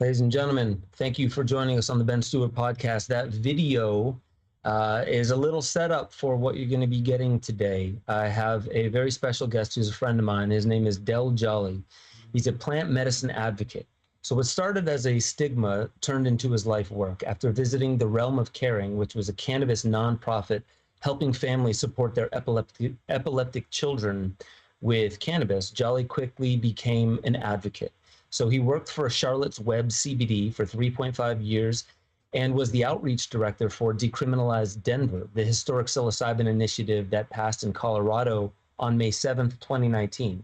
Ladies and gentlemen, thank you for joining us on the Ben Stewart podcast. That video is a little setup for what you're going to be getting today. I have a very special guest who's a friend of mine. His name is Del Jolly. He's a plant medicine advocate. So what started as a stigma turned into his life work. After visiting the Realm of Caring, which was a cannabis nonprofit helping families support their epileptic children with cannabis, Jolly quickly became an advocate. So he worked for Charlotte's Web CBD for 3.5 years and was the outreach director for Decriminalize Denver, the historic psilocybin initiative that passed in Colorado on May 7th, 2019.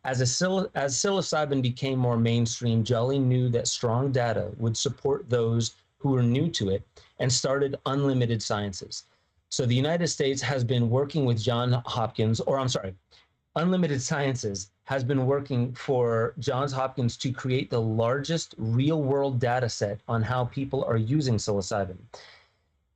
As psilocybin became more mainstream, Jolly knew that strong data would support those who were new to it and started Unlimited Sciences. So the United States has been working with Unlimited Sciences has been working for Johns Hopkins to create the largest real-world data set on how people are using psilocybin.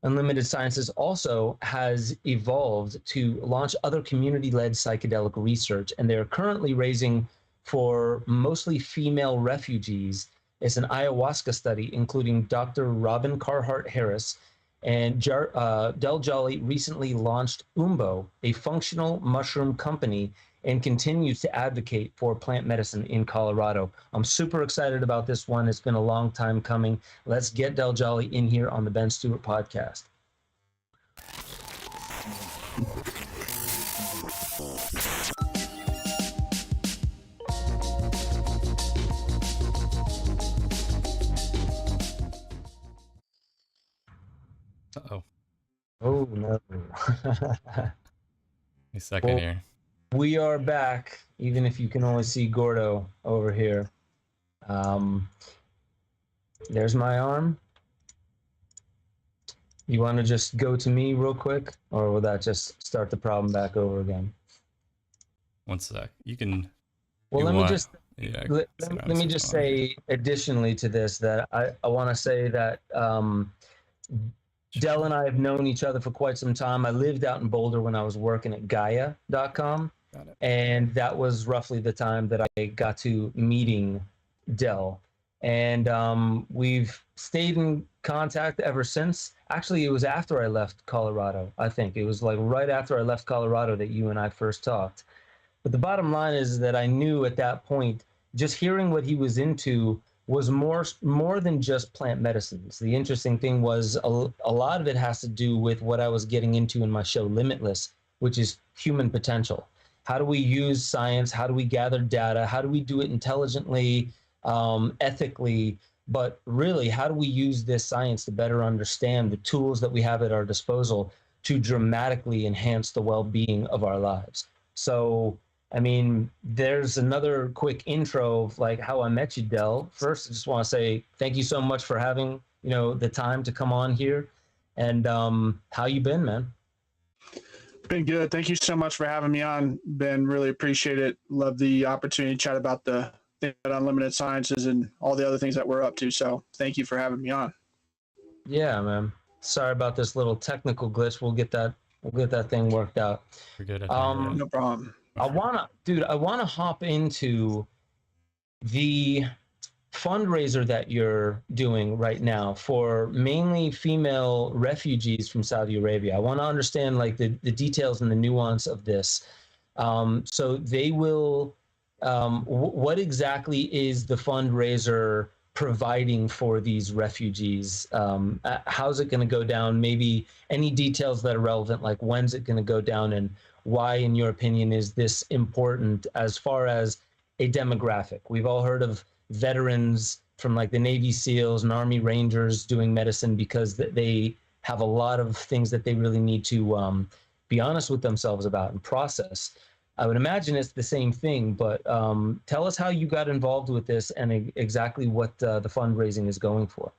Unlimited Sciences also has evolved to launch other community-led psychedelic research, and they're currently raising for mostly female refugees. It's an ayahuasca study, including Dr. Robin Carhart Harris, and Del Jolly recently launched Umbo, a functional mushroom company, and continues to advocate for plant medicine in Colorado. I'm super excited about this one. It's been a long time coming. Let's get Del Jolly in here on the Ben Stewart podcast. Uh-oh. Oh, no. A second here. We are back, even if you can only see Gordo over here. There's my arm. You want to just go to me real quick, or will that just start the problem back over again? One sec. You can. Well, let me just let say additionally to this that I want to say that Del and I have known each other for quite some time. I lived out in Boulder when I was working at Gaia.com. Got it. And that was roughly the time that I got to meeting Del. And we've stayed in contact ever since. Actually, it was after I left Colorado, I think. It was like right after I left Colorado that you and I first talked. But the bottom line is that I knew at that point, just hearing what he was into was more than just plant medicines. The interesting thing was a lot of it has to do with what I was getting into in my show Limitless, which is human potential. How do we use science? How do we gather data? How do we do it intelligently, ethically? But really, how do we use this science to better understand the tools that we have at our disposal to dramatically enhance the well-being of our lives? So, I mean, there's another quick intro of like how I met you, Del. First, I just want to say thank you so much for having, the time to come on here. And how you been, man? Been good. Thank you so much for having me on, Ben. Really appreciate it. Love the opportunity to chat about the thing about Unlimited Sciences and all the other things that we're up to. So thank you for having me on. Yeah, man. Sorry about this little technical glitch. We'll get that thing worked out. We're good. No problem. I wanna hop into the fundraiser that you're doing right now for mainly female refugees from Saudi Arabia. I want to understand like the details and the nuance of this. So they will, what exactly is the fundraiser providing for these refugees? How's it going to go down? Maybe any details that are relevant, like when's it going to go down and why, in your opinion, is this important as far as a demographic? We've all heard of veterans from like the Navy SEALs and Army Rangers doing medicine because they have a lot of things that they really need to be honest with themselves about and process. I would imagine it's the same thing, but tell us how you got involved with this and exactly what the fundraising is going for.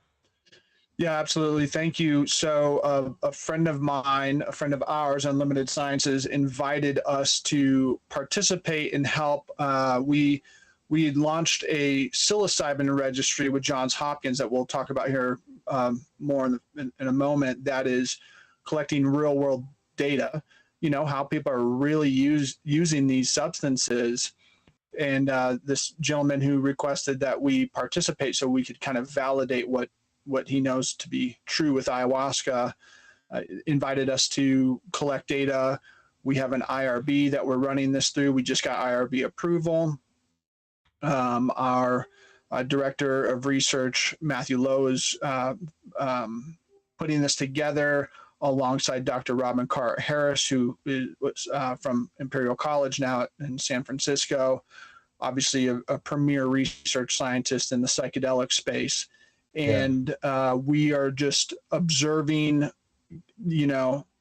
Yeah, absolutely. Thank you. So a friend of mine, a friend of ours, Unlimited Sciences, invited us to participate and help. We launched a psilocybin registry with Johns Hopkins that we'll talk about here more in a moment. That is collecting real world data, how people are really using these substances and this gentleman who requested that we participate so we could kind of validate what he knows to be true with ayahuasca, invited us to collect data. We have an IRB that we're running this through. We just got IRB approval. Our director of research, Matthew Lowe, is putting this together alongside Dr. Robin Carhart Harris, who was from Imperial College now in San Francisco, obviously a premier research scientist in the psychedelic space. And we are just observing,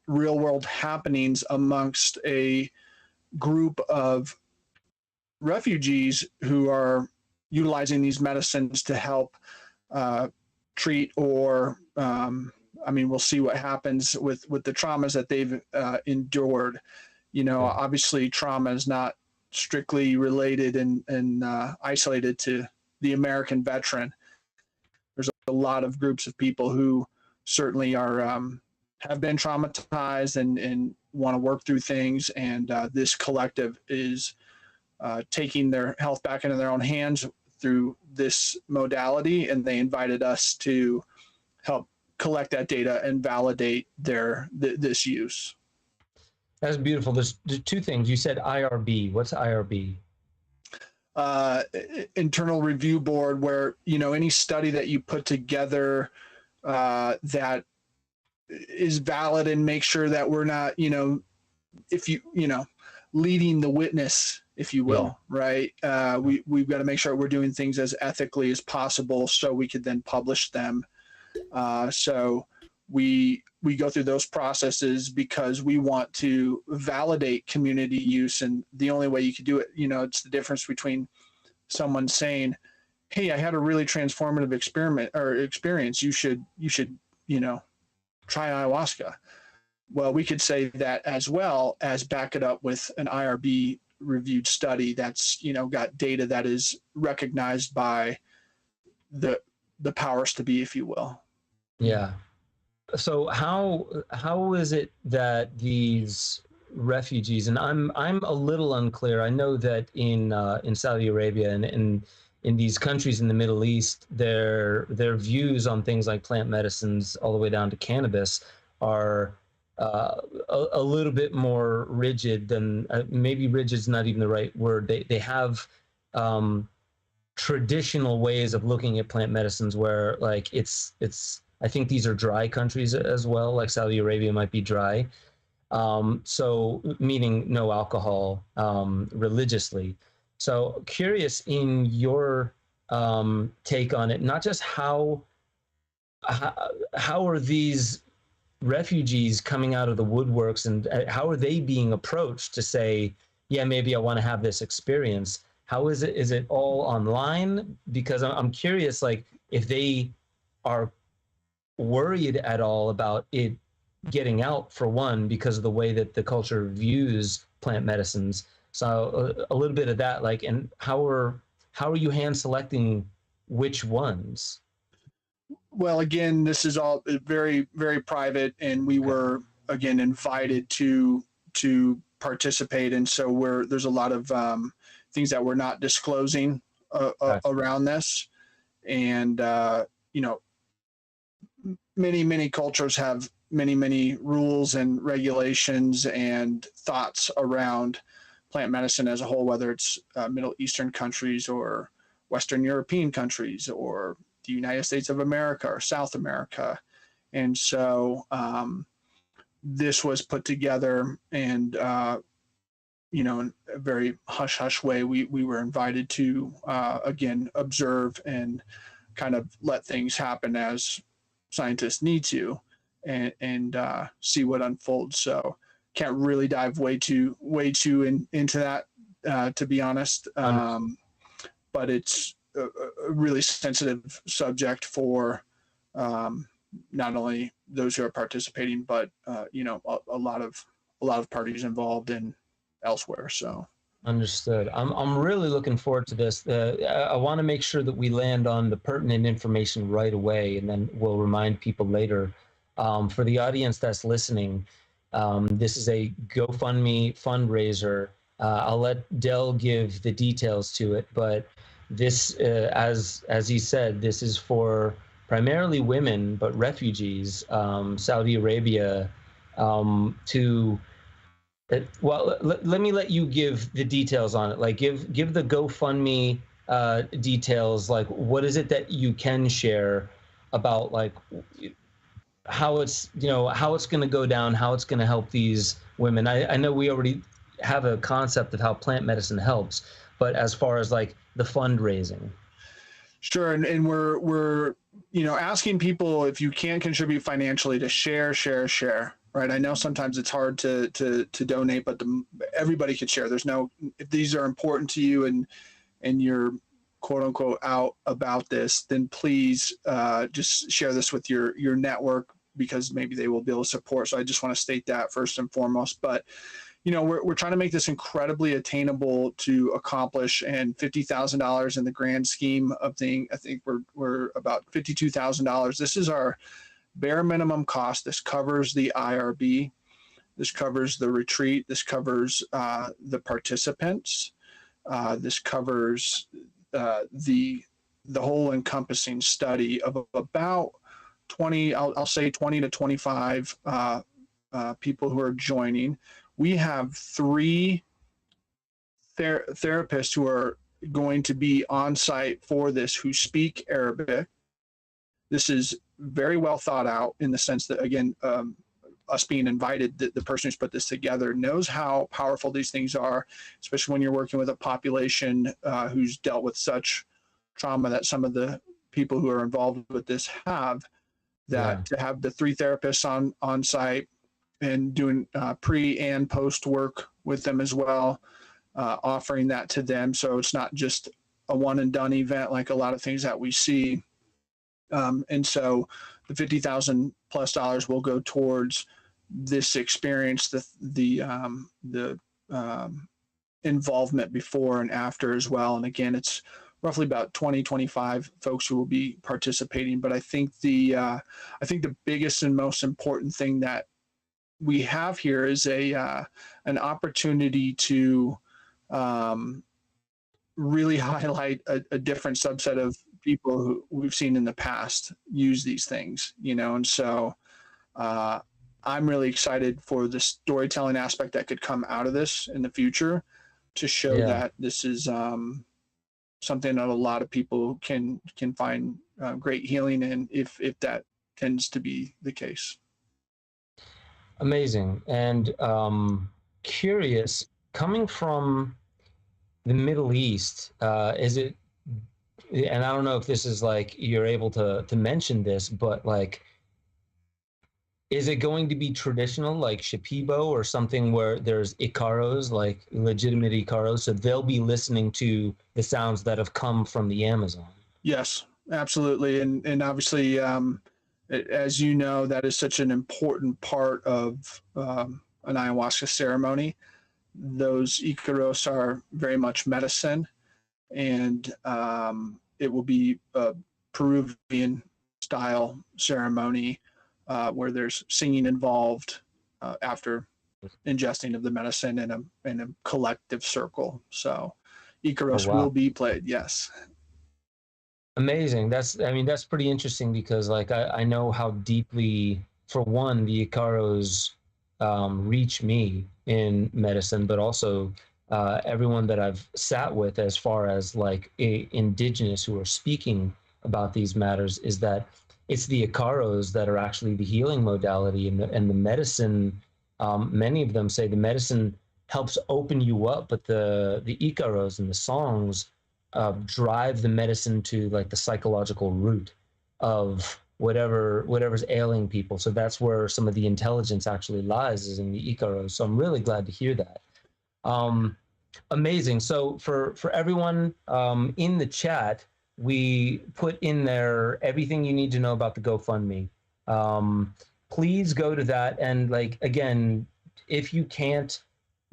real world happenings amongst a group of refugees who are utilizing these medicines to help treat or we'll see what happens with the traumas that they've endured. Obviously trauma is not strictly related and isolated to the American veteran. There's a lot of groups of people who certainly are have been traumatized and want to work through things, and this collective is taking their health back into their own hands through this modality, and they invited us to help collect that data and validate this use. That's beautiful. There's two things. You said IRB. What's IRB? Internal review board, where any study that you put together that is valid, and make sure that we're not if leading the witness, if you will, right? We've got to make sure we're doing things as ethically as possible so we could then publish them. So we go through those processes because we want to validate community use, and the only way you could do it, it's the difference between someone saying, "Hey, I had a really transformative experience. You should try ayahuasca." Well, we could say that as well as back it up with an IRB reviewed study that's got data that is recognized by the powers to be, if you will. Yeah. So how is it that these refugees, and I'm a little unclear. I know that in Saudi Arabia and in these countries in the Middle East, their views on things like plant medicines all the way down to cannabis are a little bit more rigid than maybe rigid is not even the right word. They have traditional ways of looking at plant medicines where like it's I think these are dry countries as well, like Saudi Arabia might be dry. So meaning no alcohol religiously. So curious in your take on it, not just how are these refugees coming out of the woodworks, and how are they being approached to say, yeah, maybe I want to have this experience? How is it? Is it all online? Because I'm curious, like if they are worried at all about it getting out, for one, because of the way that the culture views plant medicines. So a little bit of that, like, and how are you hand selecting which ones? Well, again, this is all very, very private, and we were again invited to participate, and so there's a lot of things that we're not disclosing around this, and many cultures have many rules and regulations and thoughts around plant medicine as a whole, whether it's Middle Eastern countries or Western European countries or the United States of America or South America. And so this was put together, and in a very hush-hush way, we were invited to again observe and kind of let things happen as scientists need to, and see what unfolds. So can't really dive way too into that, to be honest. But it's a really sensitive subject for not only those who are participating, but a lot of parties involved and elsewhere. So understood. I'm really looking forward to this. I want to make sure that we land on the pertinent information right away, and then we'll remind people later. For the audience that's listening, this is a GoFundMe fundraiser I'll let Del give the details to it, but this, as he said, this is for primarily women, but refugees, Saudi Arabia, to well, let me let you give the details on it. Like, give the GoFundMe details. Like, what is it that you can share about, like, how it's, how it's going to go down, how it's going to help these women. I know we already have a concept of how plant medicine helps, but as far as like the fundraising. Sure, and we're asking people, if you can contribute financially, to share, right? I know sometimes it's hard to donate, but everybody could share. There's no, if these are important to you and you're quote unquote out about this, then please just share this with your network, because maybe they will be able to support. So I just want to state that first and foremost. But we're trying to make this incredibly attainable to accomplish, and $50,000 in the grand scheme of things, I think we're about $52,000. This is our bare minimum cost. This covers the IRB, this covers the retreat, this covers the participants, this covers the whole encompassing study of about 20, I'll say 20 to 25 people who are joining. We have 3 therapists who are going to be on site for this, who speak Arabic. This is very well thought out, in the sense that, again, us being invited, the person who's put this together knows how powerful these things are, especially when you're working with a population who's dealt with such trauma that some of the people who are involved with this have. That to have the 3 therapists on site and doing pre and post work with them as well, offering that to them, so it's not just a one and done event like a lot of things that we see. And so the $50,000+ will go towards this experience, the involvement before and after as well. And again, it's roughly about 20-25 folks who will be participating. But I think the biggest and most important thing that we have here is an opportunity to really highlight a different subset of people who we've seen in the past use these things, and so I'm really excited for the storytelling aspect that could come out of this in the future, to show that this is something that a lot of people can find great healing in, if that tends to be the case. Amazing. And curious, coming from the Middle East, is it, and I don't know if this is like, you're able to mention this, but like, is it going to be traditional, like Shipibo, or something where there's Icaros, like legitimate Icaros, so they'll be listening to the sounds that have come from the Amazon? Yes, absolutely. And obviously, as you know, that is such an important part of an ayahuasca ceremony. Those Icaros are very much medicine, and it will be a Peruvian style ceremony where there's singing involved after ingesting of the medicine in a collective circle. So Icaros will be played, yes. Amazing. That's pretty interesting, because like I know how deeply, for one, the Icaros reach me in medicine, but also everyone that I've sat with, as far as like indigenous who are speaking about these matters, is that it's the Icaros that are actually the healing modality, and the medicine. Many of them say the medicine helps open you up, but the Icaros and the songs drive the medicine to like the psychological root of whatever's ailing people. So that's where some of the intelligence actually lies, is in the Icaros. So I'm really glad to hear that. Amazing. So for everyone in the chat, we put in there everything you need to know about the GoFundMe. Please go to that, and like, again, if you can't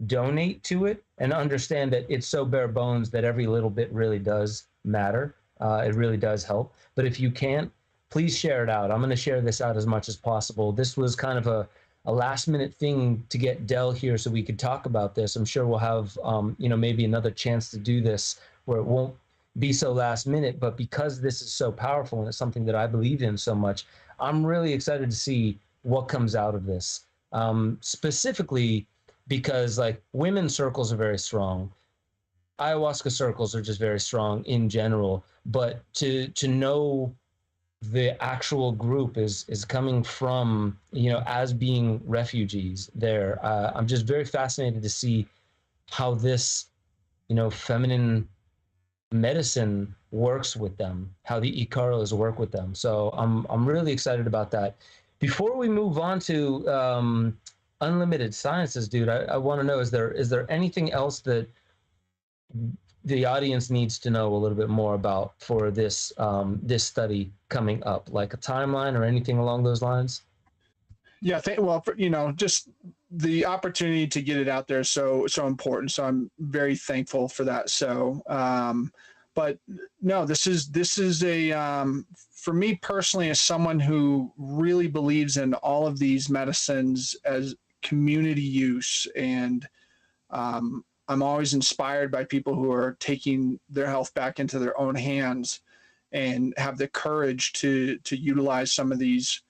donate to it, and understand that it's so bare bones that every little bit really does matter. It really does help. But if you can't, please share it out. I'm going to share this out as much as possible. This was kind of a last minute thing to get Del here so we could talk about this. I'm sure we'll have, maybe another chance to do this where it won't be so last minute, but because this is so powerful and it's something that I believe in so much, I'm really excited to see what comes out of this. Specifically because like women's circles are very strong. Ayahuasca circles are just very strong in general, but to know the actual group is coming from, as being refugees there. I'm just very fascinated to see how this, feminine medicine works with them, how the Icaros work with them. So I'm really excited about that. Before we move on to unlimited sciences, dude, I want to know, is there anything else that the audience needs to know a little bit more about for this this study coming up, like a timeline or anything along those lines? Yeah, just the opportunity to get it out there is so important. So I'm very thankful for that. So, but no, this is a for me personally, as someone who really believes in all of these medicines as community use, and I'm always inspired by people who are taking their health back into their own hands and have the courage to utilize some of these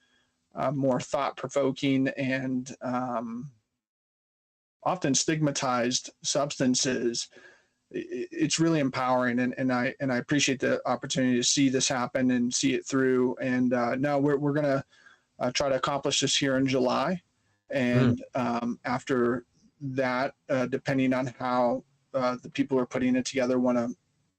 more thought-provoking and often stigmatized substances. It's really empowering, and I appreciate the opportunity to see this happen and see it through. And now we're gonna try to accomplish this here in July, and after that, depending on how the people who are putting it together want to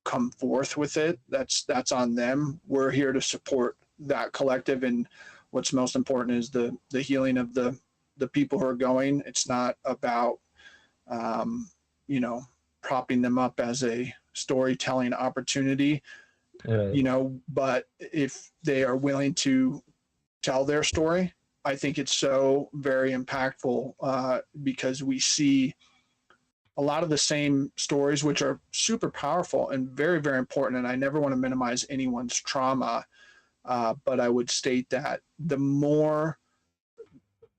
come forth with it, that's on them. We're here to support that collective, and what's most important is the healing of the people who are going. It's not about propping them up as a storytelling opportunity, but if they are willing to tell their story, I think it's so very impactful because we see a lot of the same stories, which are super powerful and very, very important. And I never want to minimize anyone's trauma, but I would state that the more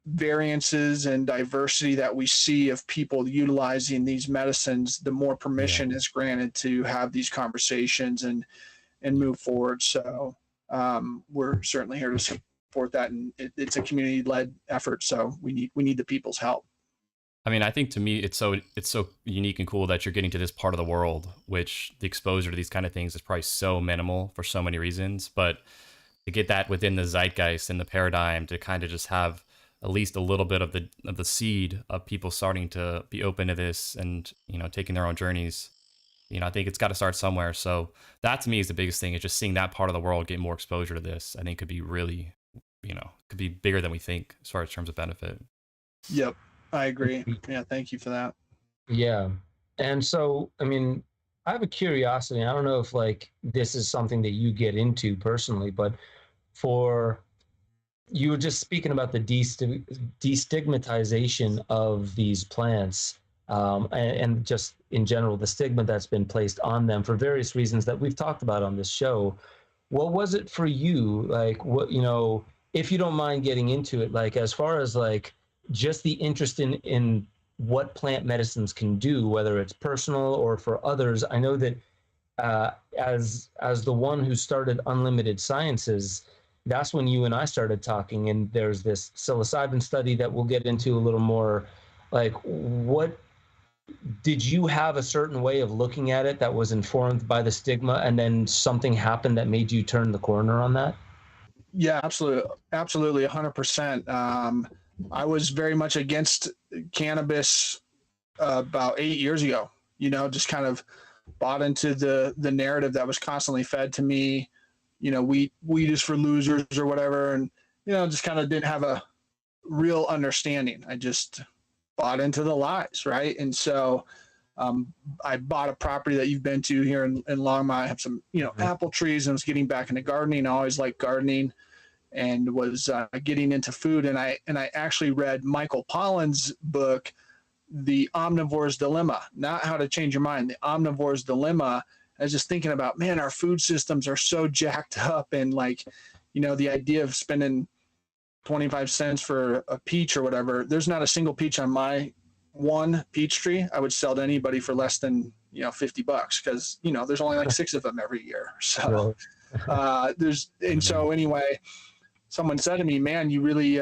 variances and diversity that we see of people utilizing these medicines, the more permission is granted to have these conversations and move forward. So we're certainly here to support that, and it's a community-led effort. So we need the people's help. I mean, I think to me, it's so unique and cool that you're getting to this part of the world, which the exposure to these kind of things is probably so minimal for so many reasons. But to get that within the zeitgeist and the paradigm, to kind of just have at least a little bit of the seed of people starting to be open to this and, taking their own journeys, I think it's got to start somewhere. So that to me is the biggest thing, is just seeing that part of the world get more exposure to this. I think could be really, could be bigger than we think as far as terms of benefit. Yep. I agree. Yeah. Thank you for that. Yeah. And so, I mean, I have a curiosity. I don't know if this is something that you get into personally, but you were just speaking about the destigmatization of these plants, and just in general, the stigma that's been placed on them for various reasons that we've talked about on this show. What was it for you? If you don't mind getting into it, as far as just the interest in what plant medicines can do, whether it's personal or for others. I know that as the one who started Unlimited Sciences, that's when you and I started talking, and there's this psilocybin study that we'll get into a little more. What did you have a certain way of looking at it that was informed by the stigma, and then something happened that made you turn the corner on that? Yeah, absolutely. 100%. I was very much against cannabis about 8 years ago, just kind of bought into the narrative that was constantly fed to me, weed is for losers or whatever. And, just kind of didn't have a real understanding. I just bought into the lies. Right. And so I bought a property that you've been to here in Longmont. I have some, apple trees, and was getting back into gardening. I always liked gardening, and was getting into food. And I actually read Michael Pollan's book, The Omnivore's Dilemma, not How to Change Your Mind, The Omnivore's Dilemma. I was just thinking about, man, our food systems are so jacked up, and the idea of spending 25 cents for a peach or whatever. There's not a single peach on my one peach tree I would sell to anybody for less than, $50, because, there's only like 6 of them every year. So so anyway, someone said to me, man, you really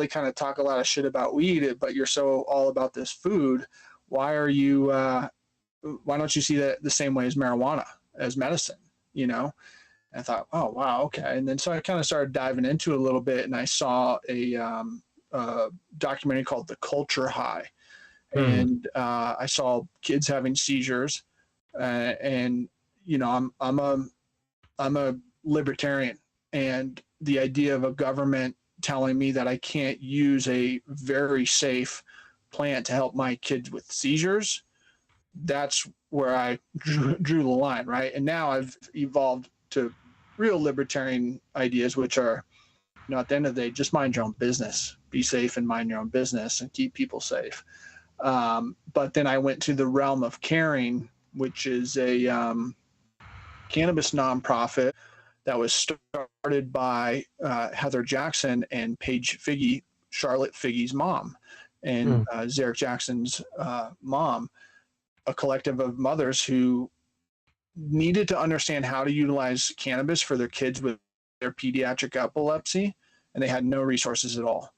kind of talk a lot of shit about weed, but you're so all about this food. Why don't you see that the same way as marijuana, as medicine, I thought, oh, wow, okay. And then so I kind of started diving into it a little bit, and I saw a documentary called The Culture High. And I saw kids having seizures. I'm a libertarian, and the idea of a government telling me that I can't use a very safe plant to help my kids with seizures, that's where I drew the line, right? And now I've evolved to real libertarian ideas, which are, at the end of the day, just mind your own business, be safe and mind your own business and keep people safe. But then I went to the realm of caring, which is a cannabis nonprofit that was started by Heather Jackson and Paige Figge, Charlotte Figge's mom, and Zarek Jackson's mom, a collective of mothers who needed to understand how to utilize cannabis for their kids with their pediatric epilepsy, and they had no resources at all.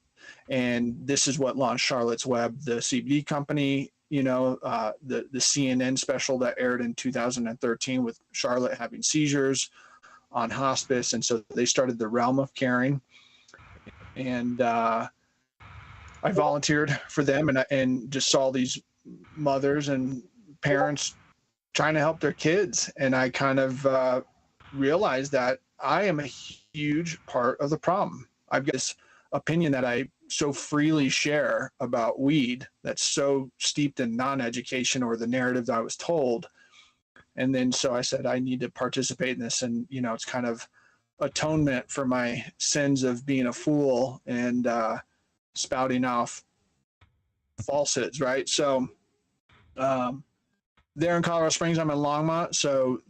And this is what launched Charlotte's Web, the CBD company, the CNN special that aired in 2013 with Charlotte having seizures on hospice. And so they started the Realm of Caring. And I volunteered for them, and just saw these mothers and parents trying to help their kids. And I kind of realized that I am a huge part of the problem. I've got this opinion that I so freely share about weed that's so steeped in non-education or the narrative that I was told. And then so I said, I need to participate in this. And, it's kind of atonement for my sins of being a fool and spouting off falsehoods, right? So there in Colorado Springs, I'm in Longmont. So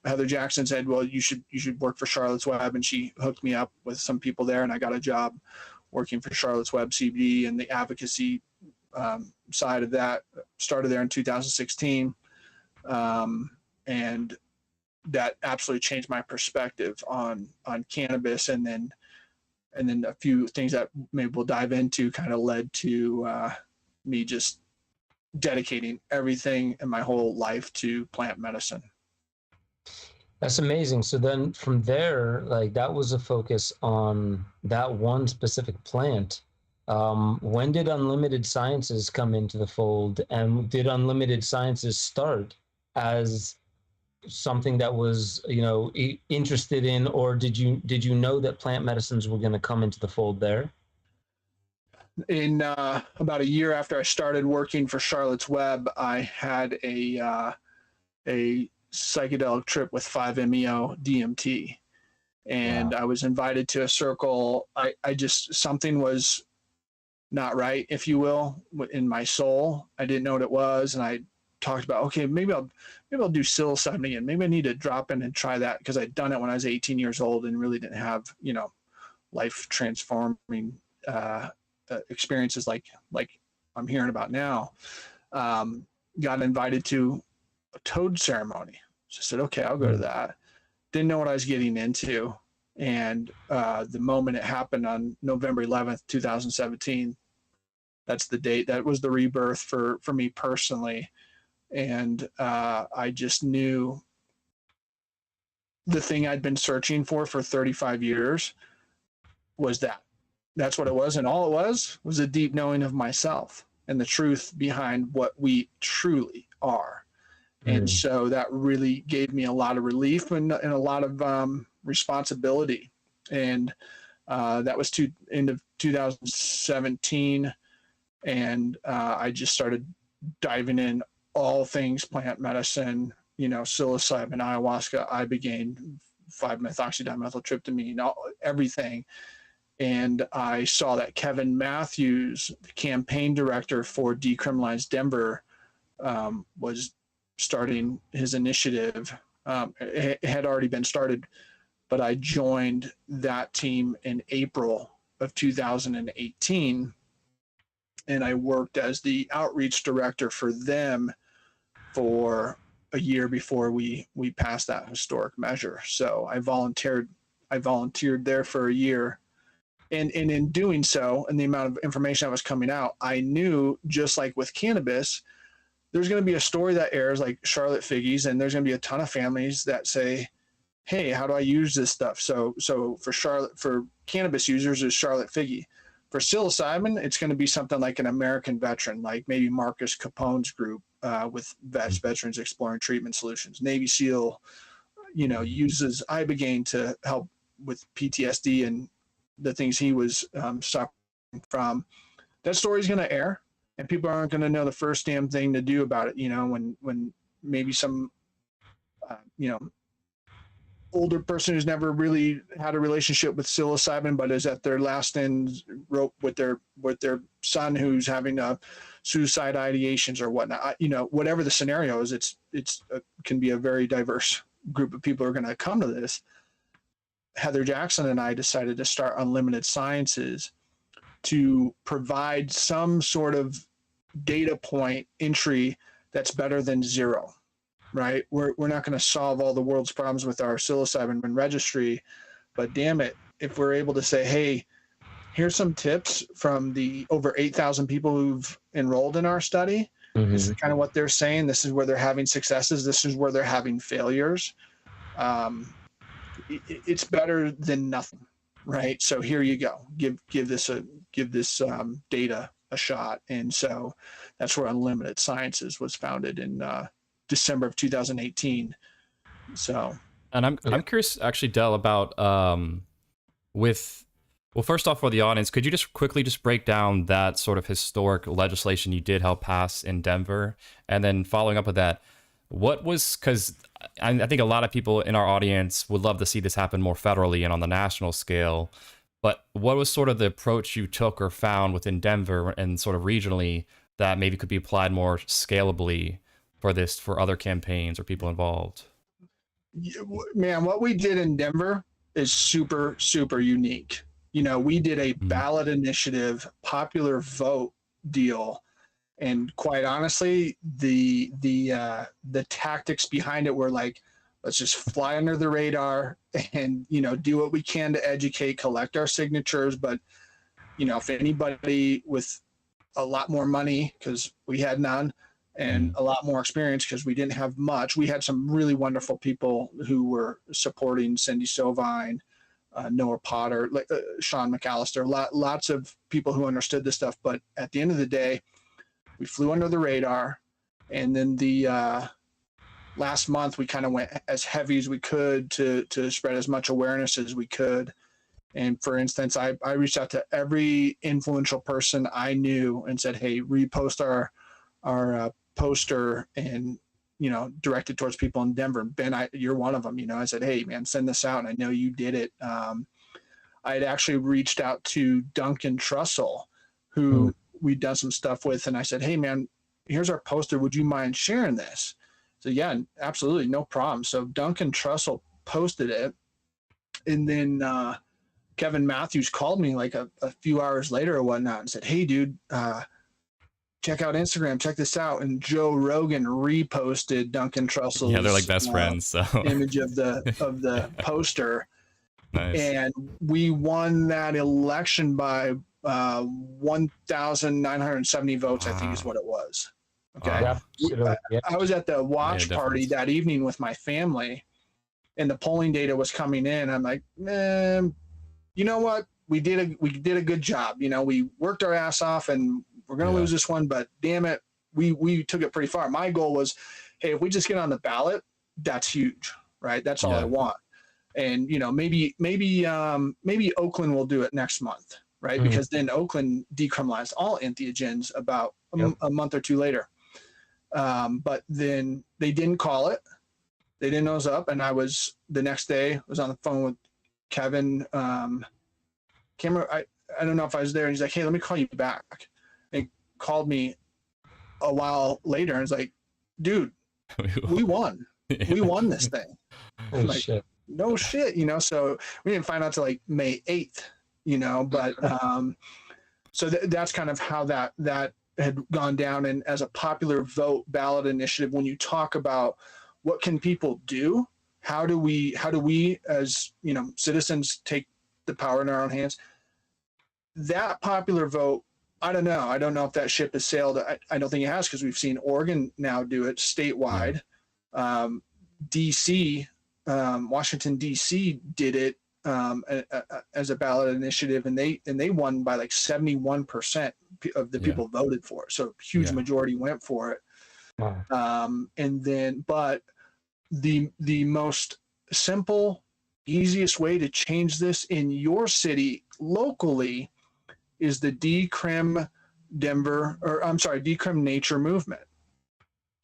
Heather Jackson said, well, you should work for Charlotte's Web. And she hooked me up with some people there, and I got a job working for Charlotte's Web CBD and the advocacy side of that. Started there in 2016. And that absolutely changed my perspective on cannabis. And then a few things that maybe we'll dive into kind of led to me just dedicating everything in my whole life to plant medicine. That's amazing. So then from there, like, that was a focus on that one specific plant. When did Unlimited Sciences come into the fold, and did Unlimited Sciences start as something that was, interested in, or did you know that plant medicines were going to come into the fold there? In about a year after I started working for Charlotte's Web, I had a psychedelic trip with 5-MeO DMT, and wow. I was invited to a circle. I just, something was not right, if you will, in my soul. I didn't know what it was, and I talked about, okay, maybe I'll do psilocybin again. Maybe I need to drop in and try that, because I'd done it when I was 18 years old and really didn't have, life transforming experiences like I'm hearing about now. Got invited to a toad ceremony. So I said, okay, I'll go to that. Didn't know what I was getting into. And the moment it happened on November 11th, 2017, that's the date. That was the rebirth for me personally. And I just knew the thing I'd been searching for 35 years was that. That's what it was. And all it was a deep knowing of myself and the truth behind what we truly are. And so that really gave me a lot of relief and a lot of responsibility. And that was end of 2017. And I just started diving in all things plant medicine, psilocybin, ayahuasca, ibogaine, 5-methoxydimethyltryptamine, everything. And I saw that Kevin Matthews, the campaign director for Decriminalize Denver, was starting his initiative. It had already been started but I joined that team in April of 2018, and I worked as the outreach director for them for a year before we passed that historic measure. So I volunteered there for a year. And in doing so, and the amount of information that was coming out, I knew, just like with cannabis, there's going to be a story that airs like Charlotte Figgies, and there's going to be a ton of families that say, hey, how do I use this stuff? So for cannabis users, is Charlotte Figgy. For psilocybin, it's going to be something like an American veteran, like maybe Marcus Capone's group with Veterans Exploring Treatment Solutions. Navy SEAL, uses Ibogaine to help with PTSD and the things he was suffering from. That story's going to air, and people aren't going to know the first damn thing to do about it. When maybe some, older person who's never really had a relationship with psilocybin, but is at their last end rope with their son who's having suicide ideations or whatnot. Whatever the scenario is, it's can be a very diverse group of people who are going to come to this. Heather Jackson and I decided to start Unlimited Sciences to provide some sort of data point entry that's better than zero. Right? We're not going to solve all the world's problems with our psilocybin registry, but damn it, if we're able to say, hey, here's some tips from the over 8,000 people who've enrolled in our study. Mm-hmm. This is kind of what they're saying. This is where they're having successes. This is where they're having failures. It's better than nothing, right? So here you go. Give this data a shot. And so that's where Unlimited Sciences was founded in December of 2018. So, and I'm curious, actually, Del, about first off, for the audience, could you just quickly break down that sort of historic legislation you did help pass in Denver, and then following up with that, because I think a lot of people in our audience would love to see this happen more federally and on the national scale, but what was sort of the approach you took or found within Denver and sort of regionally that maybe could be applied more scalably for other campaigns or people involved? Man, what we did in Denver is super, super unique. We did a ballot initiative, popular vote deal. And quite honestly, the tactics behind it were like, let's just fly under the radar and, do what we can to educate, collect our signatures. But, if anybody with a lot more money, because we had none, and a lot more experience because we didn't have much. We had some really wonderful people who were supporting Cindy Sovine, Noah Potter, Sean McAllister, lots of people who understood this stuff. But at the end of the day, we flew under the radar. And then the last month, we kind of went as heavy as we could to spread as much awareness as we could. And for instance, I reached out to every influential person I knew and said, hey, repost our poster and, directed towards people in Denver. Ben, you're one of them. I said, hey, man, send this out. And I know you did it. I had actually reached out to Duncan Trussell, who we'd done some stuff with. And I said, hey, man, here's our poster. Would you mind sharing this? So, yeah, absolutely. No problem. So Duncan Trussell posted it. And then Kevin Matthews called me like a few hours later or whatnot and said, hey, dude, check out Instagram, check this out. And Joe Rogan reposted Duncan Trussell's they're like best friends. So image of the poster. Nice. And we won that election by 1,970 votes, I think is what it was. Okay. Wow. I was at the watch party that evening with my family, and the polling data was coming in. I'm like, man, you know what? We did a good job. We worked our ass off, and we're going to lose this one, but damn it, we took it pretty far. My goal was, hey, if we just get on the ballot, that's huge, right? That's all I want. And, maybe Oakland will do it next month, right? Mm-hmm. Because then Oakland decriminalized all entheogens about a month or two later. But then they didn't call it. They didn't know it was up. And the next day, I was on the phone with Kevin. I don't know if I was there. And he's like, hey, let me call you back. And called me a while later and was like, dude, we won. We won this thing. Holy shit. no shit, so we didn't find out till like May 8th, but so that's kind of how that had gone down. And as a popular vote ballot initiative, when you talk about what can people do, how do we as citizens take the power in our own hands, that popular vote, I don't know if that ship has sailed. I don't think it has, because we've seen Oregon now do it statewide. DC, Washington DC did it as a ballot initiative, and they won by like 71% of the people voted for it. So a huge majority went for it. Wow. And then, but the most simple, easiest way to change this in your city locally is the Decrim Denver, or I'm sorry, Decrim Nature movement.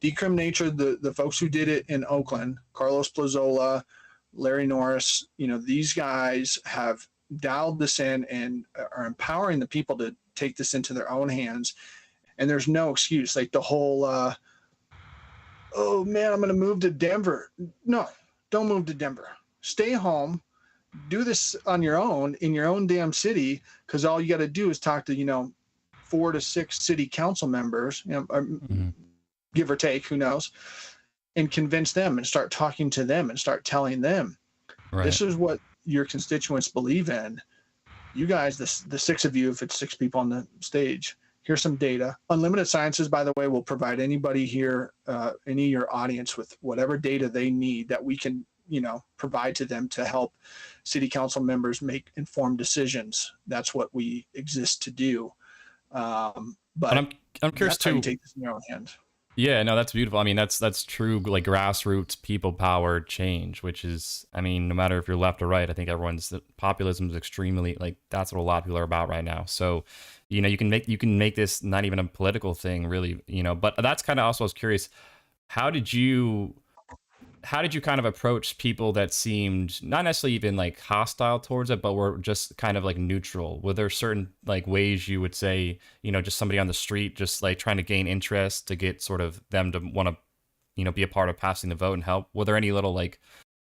Decrim Nature, the folks who did it in Oakland, Carlos Plazola, Larry Norris, these guys have dialed this in and are empowering the people to take this into their own hands. And there's no excuse. Like the whole, oh man, I'm going to move to Denver. No, don't move to Denver. Stay home. Do this on your own in your own damn city, because all you got to do is talk to 4 to 6 city council members, give or take, who knows, and convince them and start talking to them and start telling them, this is what your constituents believe in. You guys, the 6 of you, if it's 6 people on the stage, here's some data. Unlimited Sciences, by the way, will provide anybody here, any of your audience, with whatever data they need that we can provide to them to help city council members make informed decisions. That's what we exist to do. But I'm curious too. Take this in your own hands. Yeah, no, that's beautiful. I mean, that's true, like grassroots, people-powered change, which is, I mean, no matter if you're left or right, I think populism is extremely, like, that's what a lot of people are about right now. So, you can make this not even a political thing, really, but that's kind of also, I was curious, how did you kind of approach people that seemed not necessarily even like hostile towards it, but were just kind of like neutral? Were there certain like ways you would say, just somebody on the street, just like trying to gain interest to get sort of them to want to, be a part of passing the vote and help? Were there any little like,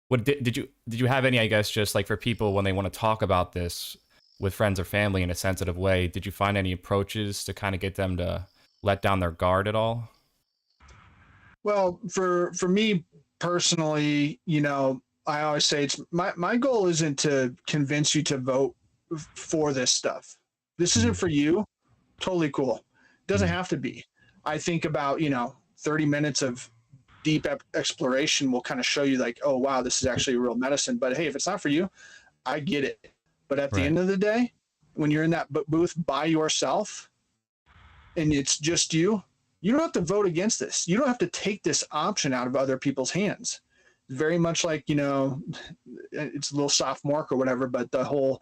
what did you have any, I guess, just like for people when they want to talk about this with friends or family in a sensitive way, did you find any approaches to kind of get them to let down their guard at all? Well, for me personally, I always say it's my goal isn't to convince you to vote for this stuff. This isn't for you. Totally cool. It doesn't have to be. I think about, 30 minutes of deep exploration will kind of show you like, oh, wow, this is actually a real medicine. But hey, if it's not for you, I get it. But at the end of the day, when you're in that booth by yourself and it's just you don't have to vote against this. You don't have to take this option out of other people's hands. Very much like, it's a little sophomoric or whatever, but the whole,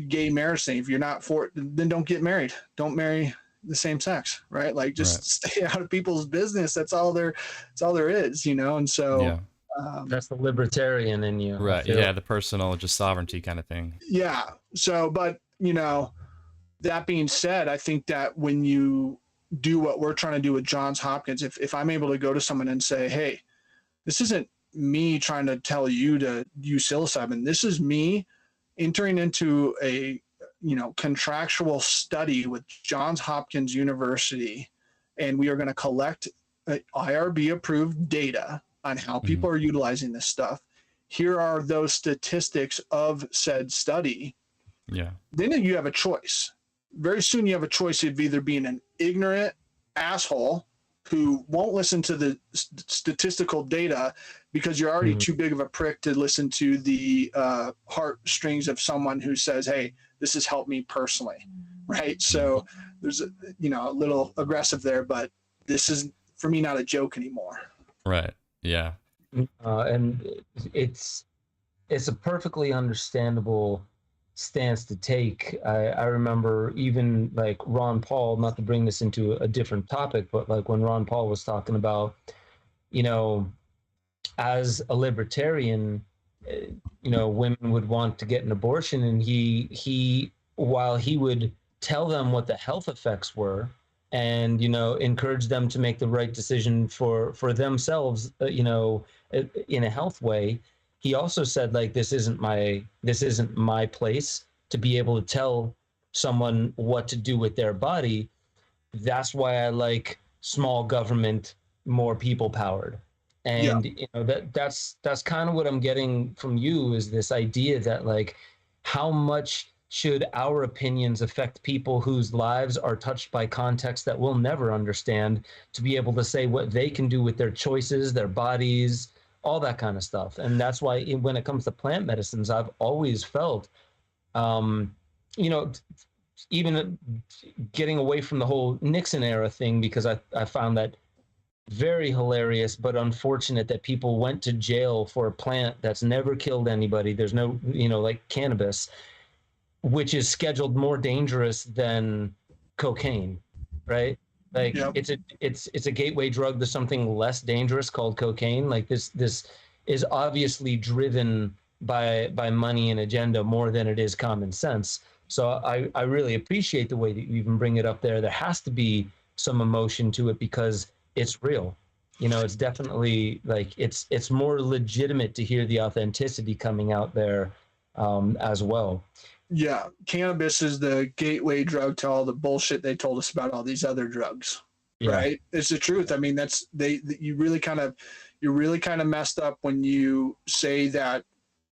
gay marriage thing, if you're not for it, then don't get married. Don't marry the same sex, right? Like just stay out of people's business. That's all there is, And so that's the libertarian in you. Right. Yeah. The personal, just sovereignty kind of thing. Yeah. So, but, that being said, I think that when you do what we're trying to do with Johns Hopkins, if I'm able to go to someone and say, hey, this isn't me trying to tell you to use psilocybin. This is me entering into a, contractual study with Johns Hopkins University, and we are going to collect IRB approved data on how people are utilizing this stuff. Here are those statistics of said study. Yeah. Then you have a choice. Very soon you have a choice of either being an ignorant asshole who won't listen to the statistical data because you're already too big of a prick to listen to the heartstrings of someone who says, hey, this has helped me personally, right? So there's a little aggressive there, but this is, for me, not a joke anymore. Right, yeah. And it's a perfectly understandable stance to take. I remember even like Ron Paul, not to bring this into a different topic, but like when Ron Paul was talking about, as a libertarian, women would want to get an abortion, and he while he would tell them what the health effects were and, encourage them to make the right decision for themselves, in a health way. He also said, like, this isn't my place to be able to tell someone what to do with their body. That's why I like small government, more people powered. And that's kind of what I'm getting from you, is this idea that, like, how much should our opinions affect people whose lives are touched by contexts that we'll never understand, to be able to say what they can do with their choices, their bodies, all that kind of stuff. And that's why when it comes to plant medicines, I've always felt, even getting away from the whole Nixon era thing, because I found that very hilarious, but unfortunate that people went to jail for a plant that's never killed anybody. There's no, like cannabis, which is scheduled more dangerous than cocaine, right? Like, it's a gateway drug to something less dangerous called cocaine. Like, this is obviously driven by money and agenda more than it is common sense. So I really appreciate the way that you even bring it up there. There has to be some emotion to it because it's real. It's definitely, like, it's more legitimate to hear the authenticity coming out there as well. Yeah, cannabis is the gateway drug to all the bullshit they told us about all these other drugs. Yeah. Right? It's the truth. I mean, you're really kind of messed up when you say that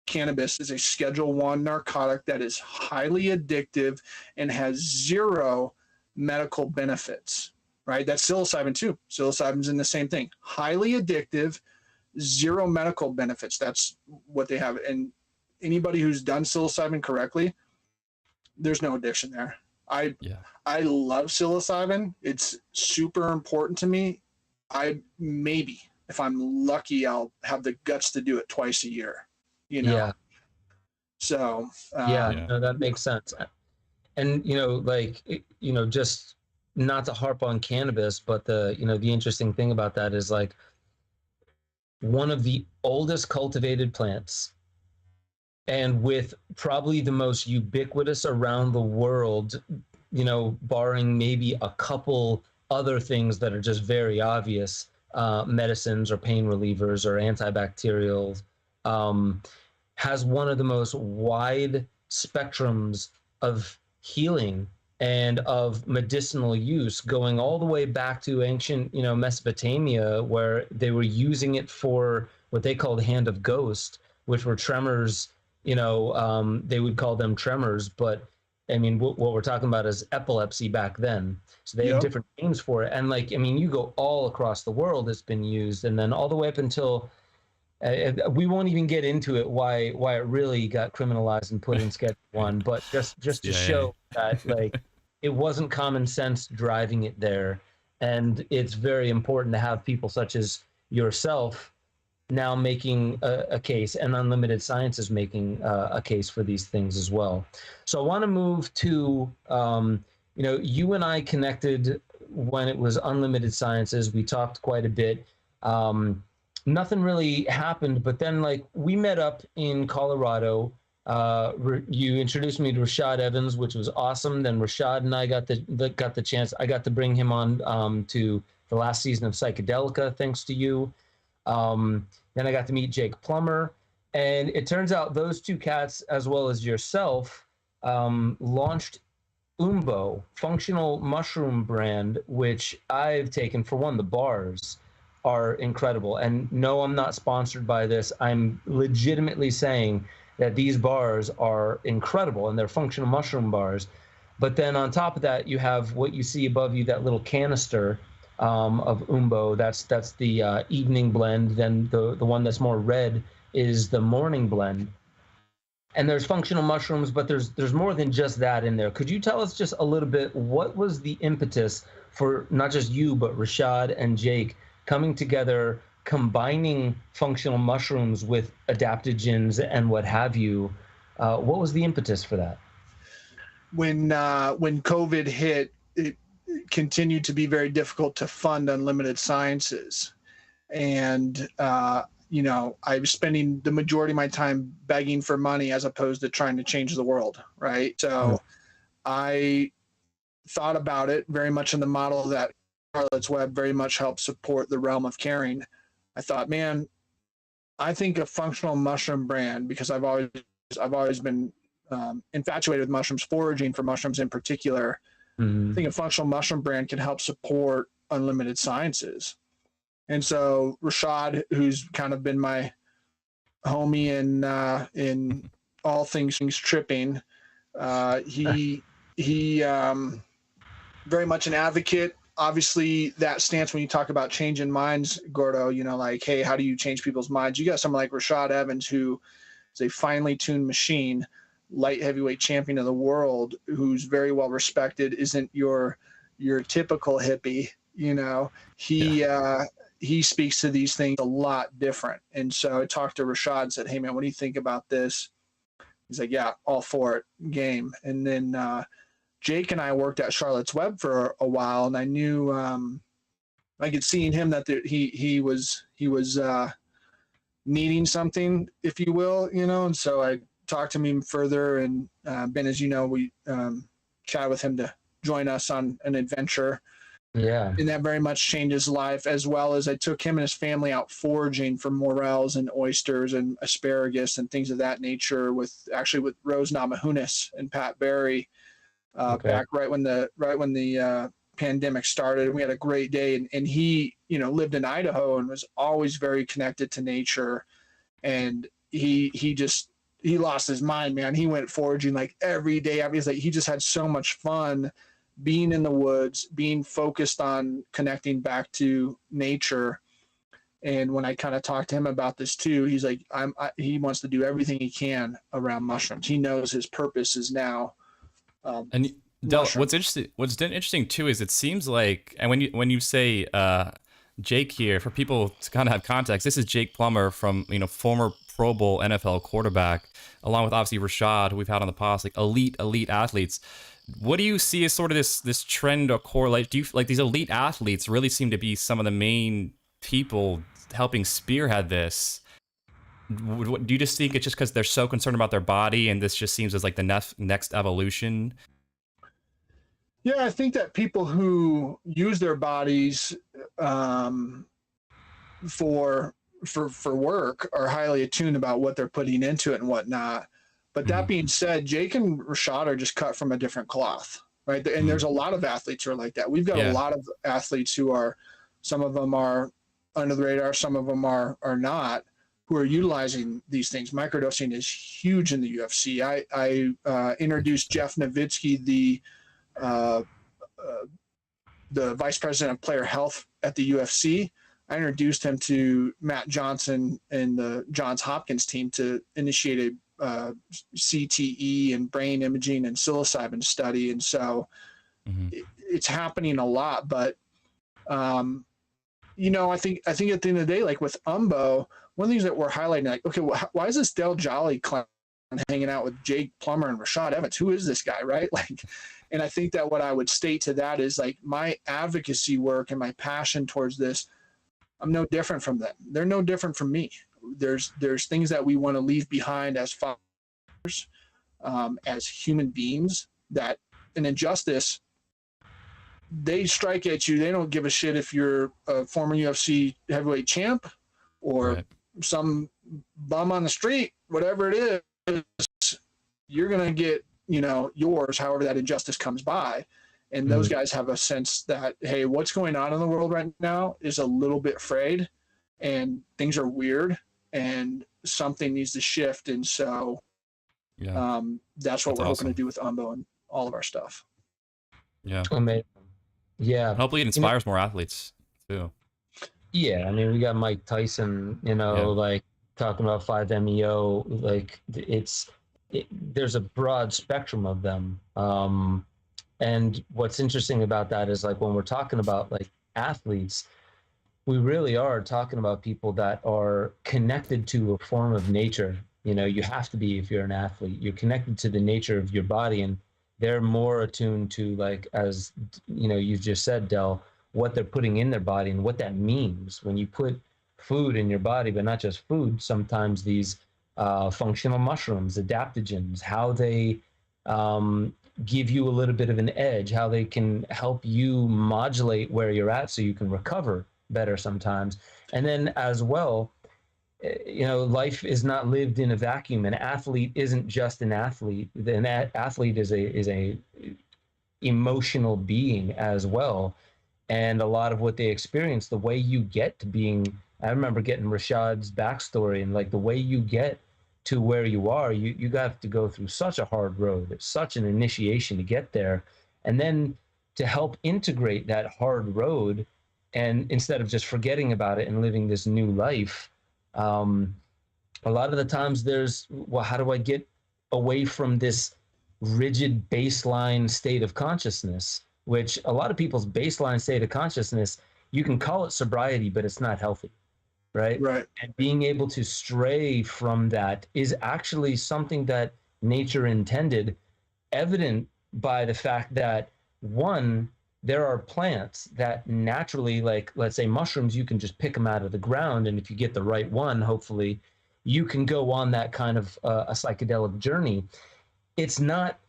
cannabis is a Schedule I narcotic that is highly addictive and has zero medical benefits. Right? That's psilocybin too. Psilocybin's in the same thing. Highly addictive, zero medical benefits. That's what they have. And anybody who's done psilocybin correctly, there's no addiction there. I love psilocybin. It's super important to me. Maybe if I'm lucky, I'll have the guts to do it twice a year. Yeah. So no, that makes sense. And just not to harp on cannabis, but the interesting thing about that is, like, one of the oldest cultivated plants, and with probably the most ubiquitous around the world, barring maybe a couple other things that are just very obvious, medicines or pain relievers or antibacterials, has one of the most wide spectrums of healing and of medicinal use, going all the way back to ancient, Mesopotamia, where they were using it for what they called hand of ghost, which were tremors. They would call them tremors, but I mean, what we're talking about is epilepsy back then. So they have different names for it. And, like, I mean, you go all across the world, it's been used, and then all the way up until we won't even get into it why it really got criminalized and put in Schedule 1, but just to show that, like, it wasn't common sense driving it there. And it's very important to have people such as yourself now making a case, and Unlimited Science is making a case for these things as well. So I want to move to, you and I connected when it was Unlimited Sciences. We talked quite a bit. Nothing really happened, but then, like, we met up in Colorado. You introduced me to Rashad Evans, which was awesome. Then Rashad and I got the chance. I got to bring him on to the last season of Psychedelica, thanks to you. Then I got to meet Jake Plummer, and it turns out those two cats, as well as yourself, launched Umbo, functional mushroom brand, which I've taken. For one, the bars are incredible. And no, I'm not sponsored by this. I'm legitimately saying that these bars are incredible, and they're functional mushroom bars. But then on top of that, you have what you see above you, that little canister of Umbo. That's the evening blend. Then the one that's more red is the morning blend. And there's functional mushrooms, but there's more than just that in there. Could you tell us just a little bit, what was the impetus for not just you, but Rashad and Jake coming together, combining functional mushrooms with adaptogens and what have you? What was the impetus for that? When COVID hit, it continued to be very difficult to fund Unlimited Sciences. And, I was spending the majority of my time begging for money as opposed to trying to change the world, right? So I thought about it very much in the model that Charlotte's Web very much helps support the realm of caring. I thought, man, I think a functional mushroom brand, because I've always been infatuated with mushrooms, foraging for mushrooms in particular. I think a functional mushroom brand can help support Unlimited Sciences. And so Rashad, who's kind of been my homie in all things tripping, he very much an advocate. Obviously, that stance when you talk about changing minds, Gordo, you know, like, hey, how do you change people's minds? You got someone like Rashad Evans, who is a finely tuned machine, light heavyweight champion of the world, who's very well respected, isn't your typical hippie, you know. He speaks to these things a lot different. And so I talked to Rashad and said, hey man, what do you think about this? He's like, yeah, all for it, game. And then Jake and I worked at Charlotte's Web for a while, and I knew I could see in him that he was needing something, if you will, you know. And so I talked to him further, and Ben, as you know, we chatted with him to join us on an adventure. Yeah. And that very much changed his life, as well as I took him and his family out foraging for morels and oysters and asparagus and things of that nature with Rose Namajunas and Pat Berry back right when the pandemic started. We had a great day, and he, you know, lived in Idaho and was always very connected to nature. And he lost his mind, man. He went foraging like every day. Obviously, he just had so much fun being in the woods, being focused on connecting back to nature. And when I kind of talked to him about this too, he's like, he wants to do everything he can around mushrooms. He knows his purpose is now. And Del, what's interesting too is it seems like, and when you say Jake here, for people to kind of have context, this is Jake Plummer from, you know, former Pro Bowl NFL quarterback, along with obviously Rashad, who we've had on the podcast, like elite athletes. What do you see as sort of this trend or correlate? Do you like these elite athletes really seem to be some of the main people helping spearhead this? Do you just think it's just because they're so concerned about their body and this just seems as like the next evolution? Yeah, I think that people who use their bodies for work are highly attuned about what they're putting into it and whatnot. But that being said, Jake and Rashad are just cut from a different cloth, right? And there's a lot of athletes who are like that. We've got a lot of athletes who are, some of them are under the radar, some of them are not, who are utilizing these things. Microdosing is huge in the UFC. I introduced Jeff Nowitzki, the vice president of player health at the UFC. I introduced him to Matt Johnson and the Johns Hopkins team to initiate a CTE and brain imaging and psilocybin study. And so it's happening a lot, but you know, I think at the end of the day, like with Umbo, one of the things that we're highlighting, like, okay, why is this Del Jolly clown hanging out with Jake Plummer and Rashad Evans? Who is this guy, right? Like, and I think that what I would state to that is like my advocacy work and my passion towards this, I'm no different from them. They're no different from me. There's things that we want to leave behind as fathers, as human beings, that an injustice, they strike at you. They don't give a shit if you're a former UFC heavyweight champ or some bum on the street, whatever it is, you're going to get, you know, yours, however that injustice comes by. And those guys have a sense that, hey, what's going on in the world right now is a little bit frayed and things are weird and something needs to shift. And so that's what we're hoping to do with Umbo and all of our stuff. Yeah. Amazing. Yeah. And hopefully it inspires more athletes too. Yeah. I mean, we got Mike Tyson, you know, like talking about 5-MeO, like there's a broad spectrum of them. And what's interesting about that is like when we're talking about like athletes, we really are talking about people that are connected to a form of nature. You know, you have to be if you're an athlete. You're connected to the nature of your body, and they're more attuned to, like, as you know, you've just said, Del, what they're putting in their body and what that means when you put food in your body, but not just food. Sometimes these functional mushrooms, adaptogens, how they give you a little bit of an edge, how they can help you modulate where you're at so you can recover better sometimes. And then as well, life is not lived in a vacuum. An athlete isn't just an athlete. An athlete is a emotional being as well. And a lot of what they experience, the way you get to being, I remember getting Rashad's backstory, and like the way you get to where you are, you have to go through such a hard road. It's such an initiation to get there. And then to help integrate that hard road, and instead of just forgetting about it and living this new life, a lot of the times there's, well, how do I get away from this rigid baseline state of consciousness, which a lot of people's baseline state of consciousness, you can call it sobriety, but it's not healthy, right? Right. And being able to stray from that is actually something that nature intended, evident by the fact that, one, there are plants that naturally, like, let's say mushrooms, you can just pick them out of the ground. And if you get the right one, hopefully you can go on that kind of a psychedelic journey. It's not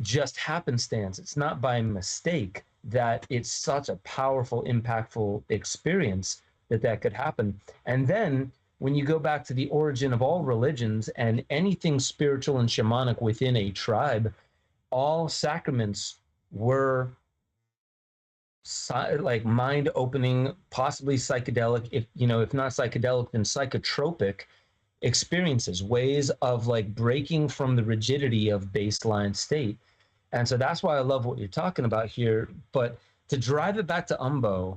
just happenstance. It's not by mistake that it's such a powerful, impactful experience that could happen. And then when you go back to the origin of all religions and anything spiritual and shamanic within a tribe, all sacraments were like mind-opening, possibly psychedelic, if not psychedelic, then psychotropic experiences, ways of like breaking from the rigidity of baseline state. And so that's why I love what you're talking about here. But to drive it back to Umbo,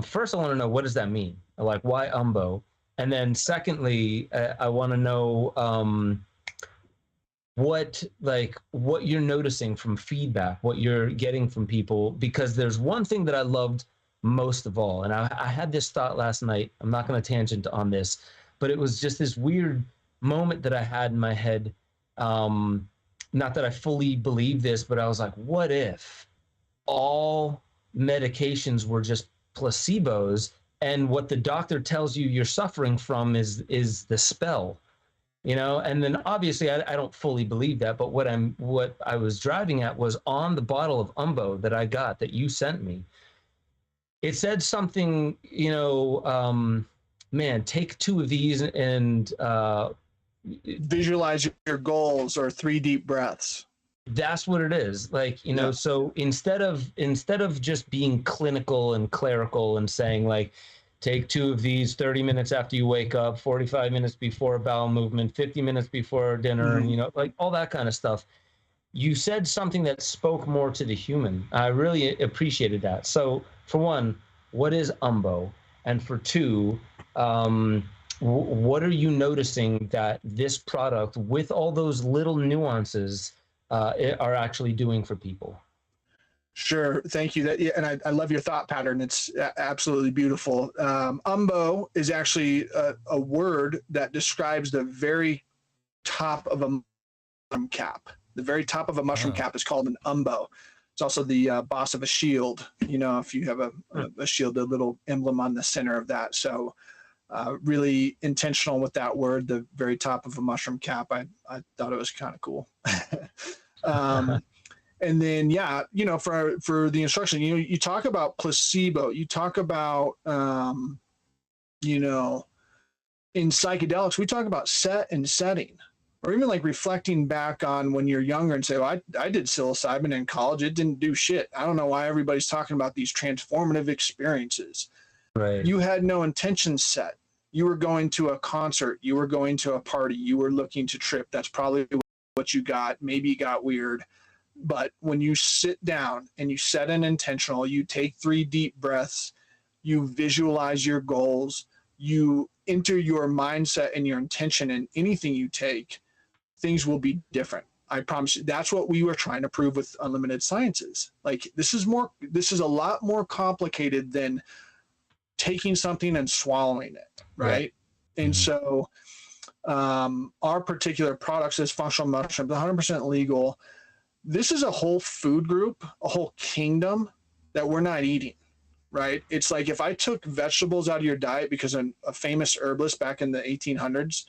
first I want to know, what does that mean? Like, why Umbo? And then secondly, I want to know what you're noticing from feedback, what you're getting from people, because there's one thing that I loved most of all. And I had this thought last night. I'm not going to tangent on this, but it was just this weird moment that I had in my head. Not that I fully believe this, but I was like, what if all medications were just placebos, and what the doctor tells you you're suffering from is the spell? And then obviously I don't fully believe that, but what I was driving at was on the bottle of Umbo that I got, that you sent me. It said something, man, take 2 of these and visualize your goals, or 3 deep breaths. That's what it is. Like, Yeah. So instead of just being clinical and clerical and saying like, take 2 of these 30 minutes after you wake up, 45 minutes before a bowel movement, 50 minutes before dinner, Mm-hmm. and like all that kind of stuff. You said something that spoke more to the human. I really appreciated that. So for one, what is Umbo? And for 2, what are you noticing that this product, with all those little nuances, are actually doing for people? Sure. Thank you. And I love your thought pattern. It's absolutely beautiful. Umbo is actually a word that describes the very top of a mushroom cap. The very top of a mushroom cap is called an umbo. It's also the boss of a shield. If you have a shield, a little emblem on the center of that. So really intentional with that word, the very top of a mushroom cap. I thought it was kind of cool. And then, for the instruction, you talk about placebo, you talk about, in psychedelics, we talk about set and setting, or even like reflecting back on when you're younger and say, well, I did psilocybin in college. It didn't do shit. I don't know why everybody's talking about these transformative experiences. Right. You had no intention set. You were going to a concert. You were going to a party. You were looking to trip. That's probably what you got. Maybe you got weird. But when you sit down and you set an intentional, you take 3 deep breaths, you visualize your goals, you enter your mindset and your intention in anything you take, things will be different. I promise you. That's what we were trying to prove with Unlimited Sciences. Like, this is a lot more complicated than taking something and swallowing it, right? And so our particular products is functional mushrooms, 100% legal. This is a whole food group, a whole kingdom that we're not eating, right? It's like if I took vegetables out of your diet, because a famous herbalist back in the 1800s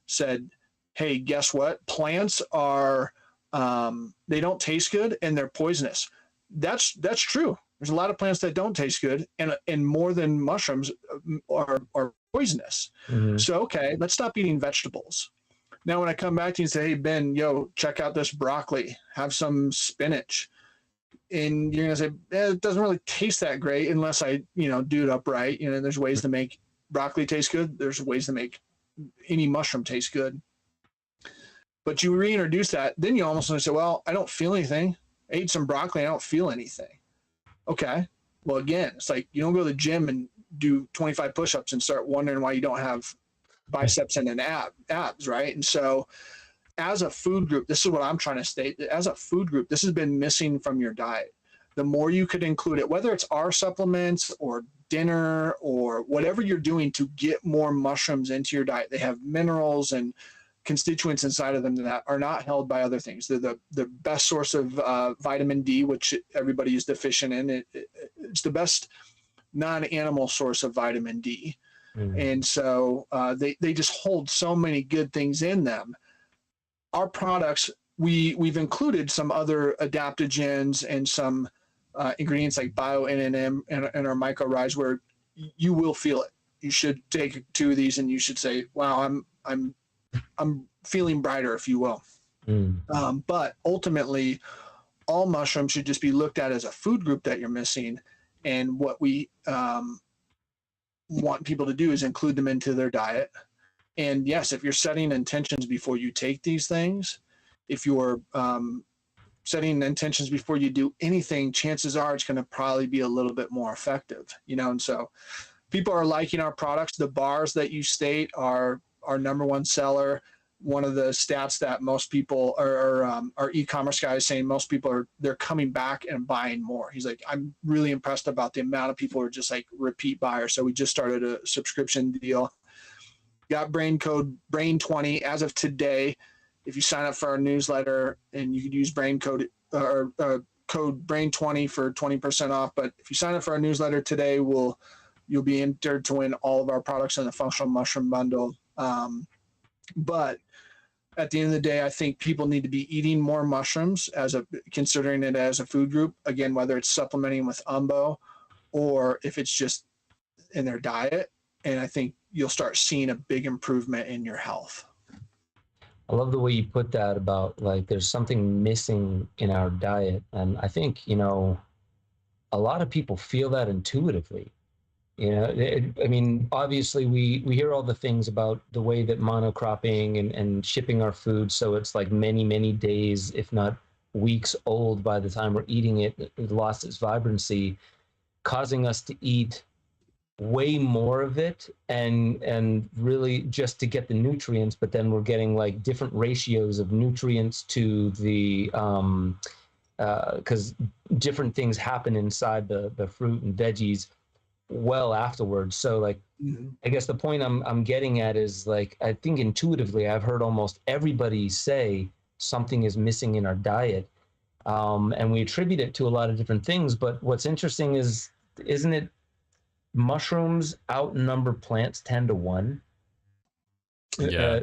said, hey, guess what? Plants are They don't taste good and they're poisonous. That's true. There's a lot of plants that don't taste good, and more than mushrooms are poisonous. Mm-hmm. So, okay, let's stop eating vegetables. Now, when I come back to you and say, hey, Ben, check out this broccoli, have some spinach. And you're going to say, it doesn't really taste that great unless I, do it upright. There's ways to make broccoli taste good. There's ways to make any mushroom taste good. But you reintroduce that, then you almost want to say, well, I don't feel anything. I ate some broccoli, I don't feel anything. Okay. Well, again, it's like you don't go to the gym and do 25 push-ups and start wondering why you don't have biceps and abs, right? And so as a food group, this is what I'm trying to state. As a food group, this has been missing from your diet. The more you could include it, whether it's our supplements or dinner or whatever you're doing to get more mushrooms into your diet, they have minerals and constituents inside of them that are not held by other things. They're the best source of vitamin D, which everybody is deficient in. It's the best non-animal source of vitamin D. Mm-hmm. And so they just hold so many good things in them. Our products, we've included some other adaptogens and some ingredients like bio-NNM and our mycorrhiza, where you will feel it. You should take 2 of these and you should say, wow, I'm feeling brighter, if you will. But ultimately, all mushrooms should just be looked at as a food group that you're missing. And what we want people to do is include them into their diet. And yes, if you're setting intentions before you take these things, if you're setting intentions before you do anything, chances are it's going to probably be a little bit more effective, And so people are liking our products. The bars that you state are our number one seller. One of the stats that most people our e-commerce guy is saying, most people they're coming back and buying more. He's like, I'm really impressed about the amount of people who are just like repeat buyers. So we just started a subscription deal. Got brain code BRAIN20 as of today. If you sign up for our newsletter, and you could use brain code or code BRAIN20 for 20% off. But if you sign up for our newsletter today, you'll be entered to win all of our products in the functional mushroom bundle. But at the end of the day, I think people need to be eating more mushrooms considering it as a food group. Again, whether it's supplementing with umbo or if it's just in their diet. And I think you'll start seeing a big improvement in your health. I love the way you put that about like there's something missing in our diet. And I think, a lot of people feel that intuitively. I mean, obviously we hear all the things about the way that monocropping and shipping our food, so it's like many, many days, if not weeks old by the time we're eating it, it lost its vibrancy, causing us to eat way more of it and really just to get the nutrients, but then we're getting like different ratios of nutrients to the because different things happen inside the fruit and veggies well afterwards. So like, I guess the point I'm getting at is like, I think intuitively I've heard almost everybody say something is missing in our diet. And we attribute it to a lot of different things, but what's interesting is, isn't it mushrooms outnumber plants 10 to 1? Yeah.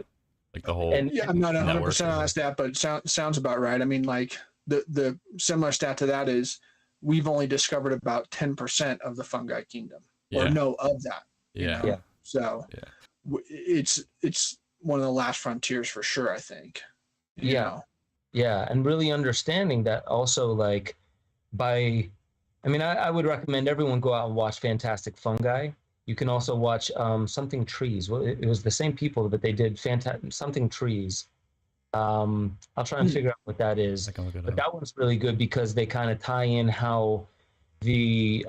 Like the whole, I'm not 100% on that stat, but it sounds about right. I mean, like the similar stat to that is, we've only discovered about 10% of the fungi kingdom, or know of that. Yeah. So it's one of the last frontiers for sure, I think. Yeah. And really understanding that also, like, I would recommend everyone go out and watch Fantastic Fungi. You can also watch Something Trees. Well, it was the same people, but they did Something Trees. I'll try and figure out what that is. But that one's really good because they kind of tie in how the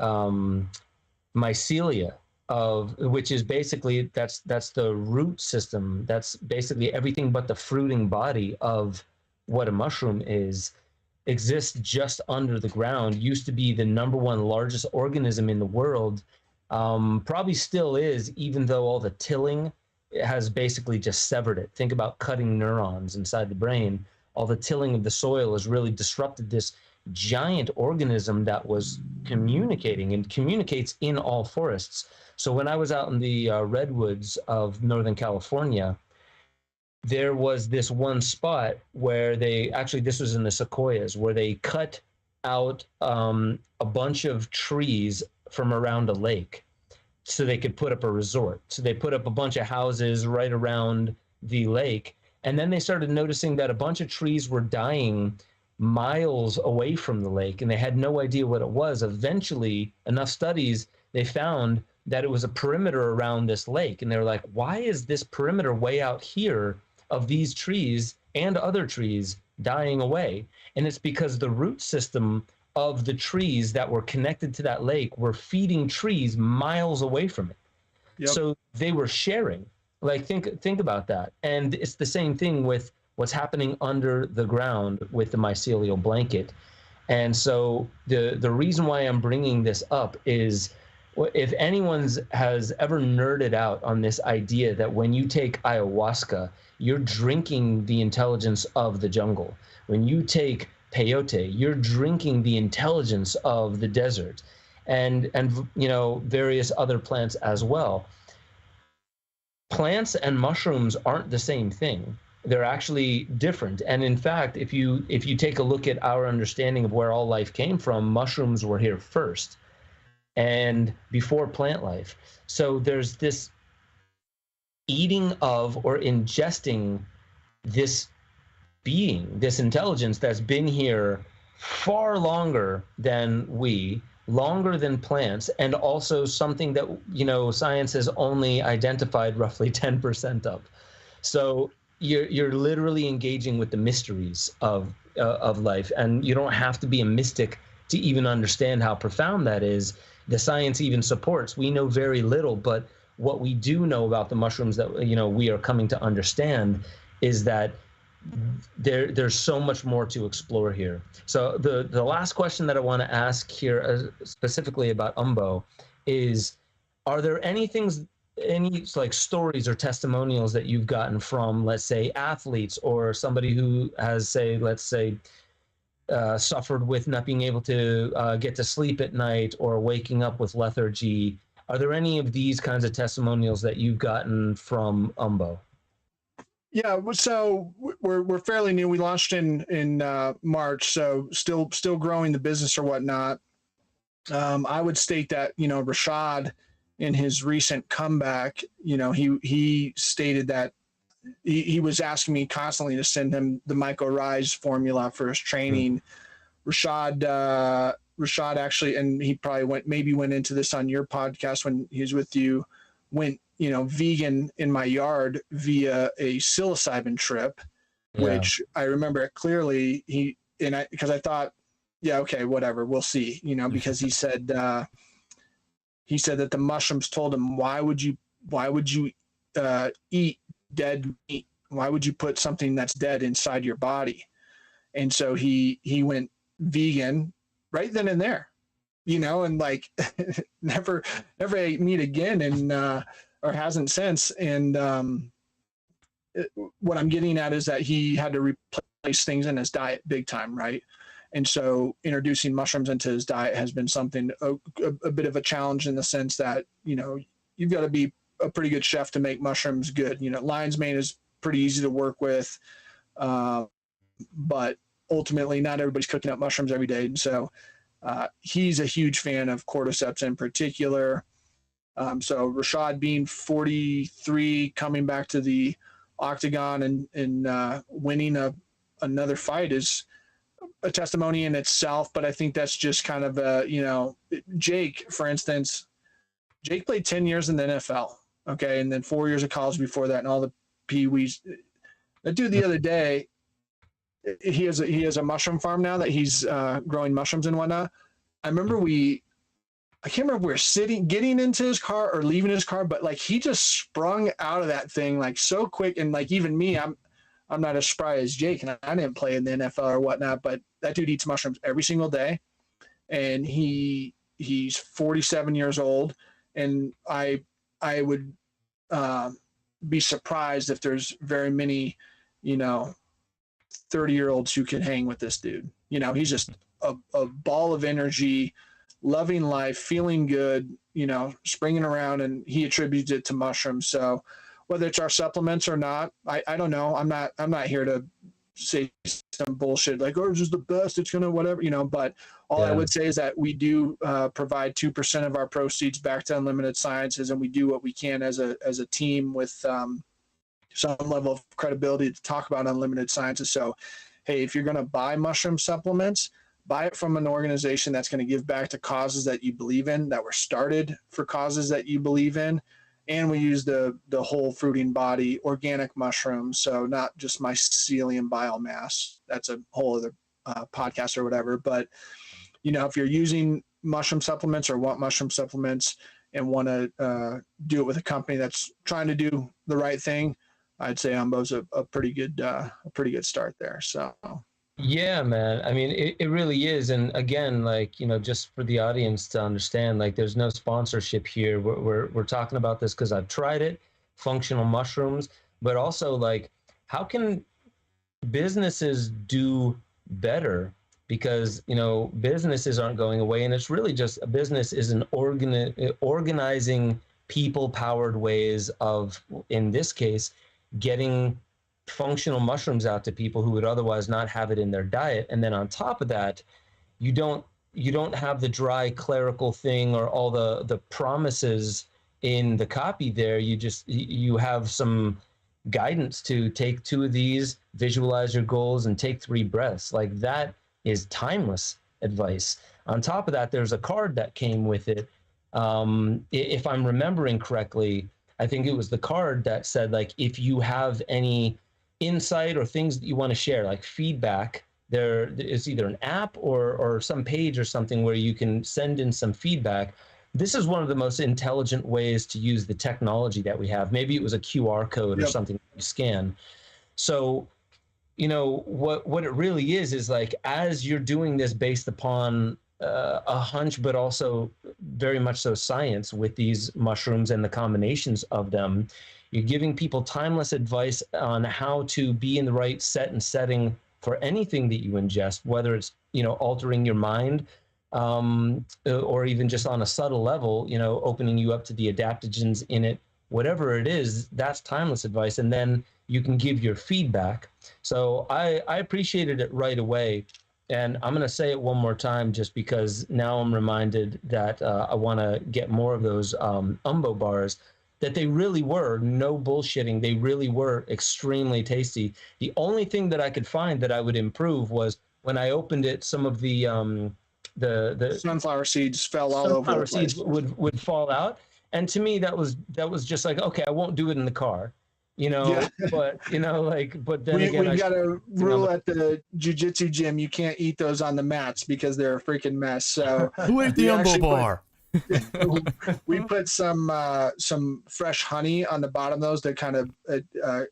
mycelia which is basically that's the root system. That's basically everything but the fruiting body of what a mushroom exists just under the ground. Used to be the number one largest organism in the world. Probably still is, even though all the tilling has basically just severed it. Think about cutting neurons inside the brain. All the tilling of the soil has really disrupted this giant organism that was communicating and communicates in all forests. So when I was out in the redwoods of Northern California, there was this one spot where this was in the sequoias, where they cut out a bunch of trees from around a lake so they could put up a resort. So they put up a bunch of houses right around the lake. And then they started noticing that a bunch of trees were dying miles away from the lake, and they had no idea what it was. Eventually, enough studies, they found that it was a perimeter around this lake. And they were like, why is this perimeter way out here of these trees and other trees dying away? And it's because the root system of the trees that were connected to that lake were feeding trees miles away from it. Yep. So they were sharing. Like, think about that. And it's the same thing with what's happening under the ground with the mycelial blanket. And so the reason why I'm bringing this up is, if anyone has ever nerded out on this idea that when you take ayahuasca, you're drinking the intelligence of the jungle. When you take peyote, you're drinking the intelligence of the desert, and various other plants as well. Plants and mushrooms aren't the same thing. They're actually different. And in fact, if you take a look at our understanding of where all life came from, mushrooms were here first and before plant life. So there's this eating of or ingesting this being, this intelligence that's been here far longer than longer than plants, and also something that, science has only identified roughly 10% of. So you're literally engaging with the mysteries of life, and you don't have to be a mystic to even understand how profound that is. The science even supports. We know very little, but what we do know about the mushrooms that we are coming to understand is that there's so much more to explore here. So the last question that I want to ask here, specifically about Umbo, is: are there any like stories or testimonials that you've gotten from, let's say, athletes or somebody who has, suffered with not being able to get to sleep at night or waking up with lethargy? Are there any of these kinds of testimonials that you've gotten from Umbo? Yeah, so we're fairly new. We launched in March, so still growing the business or whatnot. I would state that Rashad, in his recent comeback, he stated that he was asking me constantly to send him the Myco Rise formula for his training. Mm-hmm. Rashad actually, and he probably went into this on your podcast when he was with you, went vegan in my yard via a psilocybin trip, which I remember it clearly. Because I thought, yeah, okay, whatever, we'll see, because he said that the mushrooms told him, why would you eat dead meat? Why would you put something that's dead inside your body? And so he went vegan right then and there, and like never ate meat again, and or hasn't since. And what I'm getting at is that he had to replace things in his diet big time, right? And so introducing mushrooms into his diet has been something, a bit of a challenge, in the sense that, you've got to be a pretty good chef to make mushrooms good. Lion's mane is pretty easy to work with, but ultimately not everybody's cooking up mushrooms every day. And so he's a huge fan of cordyceps in particular. So Rashad, being 43, coming back to the octagon and winning another fight is a testimony in itself. But I think that's just kind of Jake, for instance. Jake played 10 years in the NFL, okay, and then 4 years of college before that, and all the pee-wees. That dude the other day, he has a mushroom farm now that he's growing mushrooms and whatnot. I remember I can't remember if we were getting into his car or leaving his car, but like he just sprung out of that thing like so quick. And like even me, I'm not as spry as Jake, and I didn't play in the NFL or whatnot, but that dude eats mushrooms every single day. And he's 47 years old. And I would be surprised if there's very many, 30-year-olds who can hang with this dude. He's just a ball of energy, loving life, feeling good, springing around, and he attributes it to mushrooms. So whether it's our supplements or not. I don't know. I'm not here to say some bullshit like, oh, this is the best, it's gonna whatever, but all I would say is that we do provide 2% of our proceeds back to Unlimited Sciences, and we do what we can as a team with some level of credibility to talk about Unlimited Sciences. So hey, if you're going to buy mushroom supplements, buy it from an organization that's going to give back to causes that you believe in, that were started for causes that you believe in. And we use the whole fruiting body organic mushrooms, so not just mycelium biomass. That's a whole other podcast or whatever. But if you're using mushroom supplements or want mushroom supplements and want to do it with a company that's trying to do the right thing, I'd say Umbo's a pretty good start there. So. Yeah, man. I mean, it really is. And again, like, just for the audience to understand, like, there's no sponsorship here. We're talking about this because I've tried it, functional mushrooms, but also, like, how can businesses do better? Because, businesses aren't going away, and it's really just a business is an organizing people-powered ways of, in this case, getting functional mushrooms out to people who would otherwise not have it in their diet. And then on top of that, you don't have the dry clerical thing or all the promises in the copy there. You have some guidance to take 2 of these, visualize your goals, and take 3 breaths. Like, that is timeless advice. On top of that, there's a card that came with it. If I'm remembering correctly, I think it was the card that said, like, if you have any insight or things that you want to share, like feedback, there is either an app or some page or something where you can send in some feedback. This is one of the most intelligent ways to use the technology that we have. Maybe it was a QR code or something you scan. So, what it really is like, as you're doing this based upon a hunch, but also very much so science with these mushrooms and the combinations of them, you're giving people timeless advice on how to be in the right set and setting for anything that you ingest, whether it's, altering your mind, or even just on a subtle level, opening you up to the adaptogens in it, whatever it is, that's timeless advice. And then you can give your feedback. So I appreciated it right away. And I'm going to say it one more time, just because now I'm reminded that I want to get more of those Umbo bars, that they really were, no bullshitting, they really were extremely tasty. The only thing that I could find that I would improve was when I opened it, some of the sunflower seeds fell all over the place. Sunflower seeds would fall out. And to me, that was just like, okay, I won't do it in the car. But but then we got a rule at the jiu-jitsu gym: you can't eat those on the mats because they're a freaking mess. So who ate the Umbo bar? We put some fresh honey on the bottom of those to kind of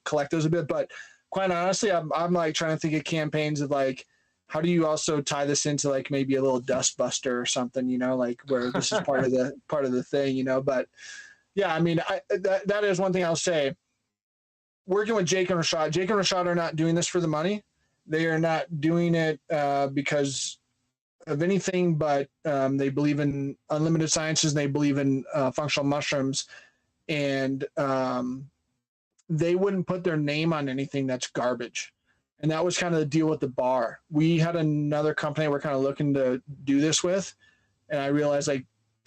collect those a bit. But quite honestly, I'm like trying to think of campaigns of like, how do you also tie this into like maybe a little dust buster or something, like where this is part of the thing, But yeah, I mean, that is one thing I'll say. Working with Jake and Rashad are not doing this for the money. They are not doing it because of anything, but they believe in Unlimited Sciences, and they believe in functional mushrooms, and they wouldn't put their name on anything that's garbage. And that was kind of the deal with the bar. We had another company we're kind of looking to do this with, and I realized, like,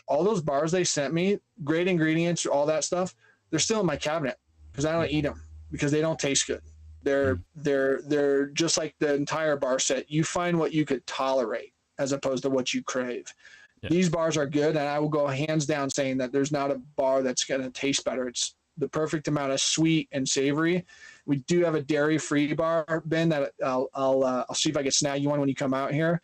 all those bars they sent me, great ingredients, all that stuff, they're still in my cabinet because I don't eat them because they don't taste good. They're just like the entire bar set. You find what you could tolerate as opposed to what you crave. Yeah. These bars are good, and I will go hands down saying that there's not a bar that's going to taste better. It's the perfect amount of sweet and savory. We do have a dairy-free bar, Ben, that I'll see if I can snag you one when you come out here.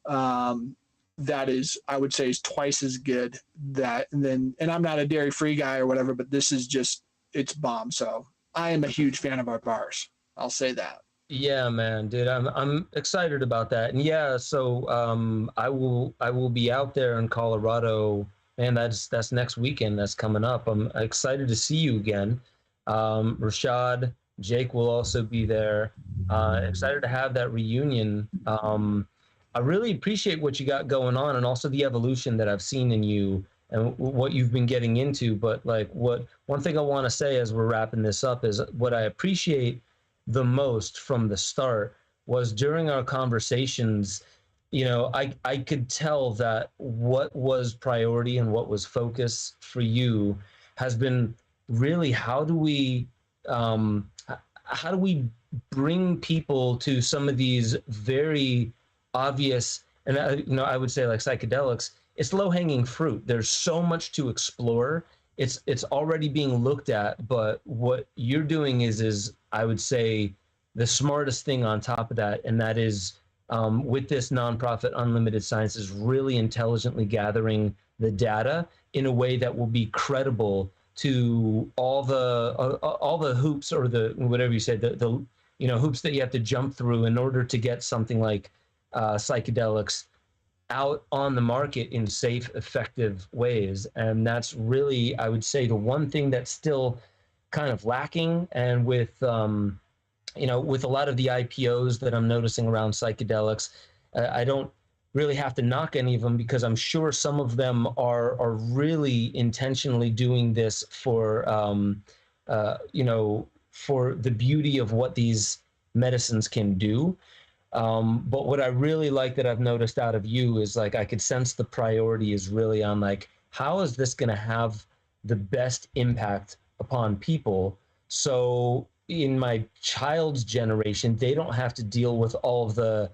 That is, I would say, is twice as good. And I'm not a dairy-free guy or whatever, but this is just, it's bomb. So I am a huge fan of our bars. I'll say that. Yeah, man, dude, I'm excited about that. And yeah, so I will be out there in Colorado, and that's next weekend. That's coming up. I'm excited to see you again. Rashad, Jake will also be there. Excited to have that reunion. I really appreciate what you got going on, and also the evolution that I've seen in you and what you've been getting into. But like, one thing I want to say as we're wrapping this up is what I appreciate the most from the start was during our conversations, I could tell that what was priority and what was focus for you has been really how do we bring people to some of these very obvious, and I would say like psychedelics, it's low hanging fruit. There's so much to explore. It's already being looked at, but what you're doing is I would say the smartest thing on top of that, and that is with this nonprofit Unlimited Science is really intelligently gathering the data in a way that will be credible to all the hoops, or the whatever you said, the hoops that you have to jump through in order to get something like psychedelics out on the market in safe, effective ways. And that's really, I would say, the one thing that's still kind of lacking. And with with a lot of the IPOs that I'm noticing around psychedelics, I don't really have to knock any of them, because I'm sure some of them are really intentionally doing this for for the beauty of what these medicines can do. But what I really like that I've noticed out of you is like, I could sense the priority is really on like, how is this going to have the best impact upon people? So in my child's generation, they don't have to deal with all of the,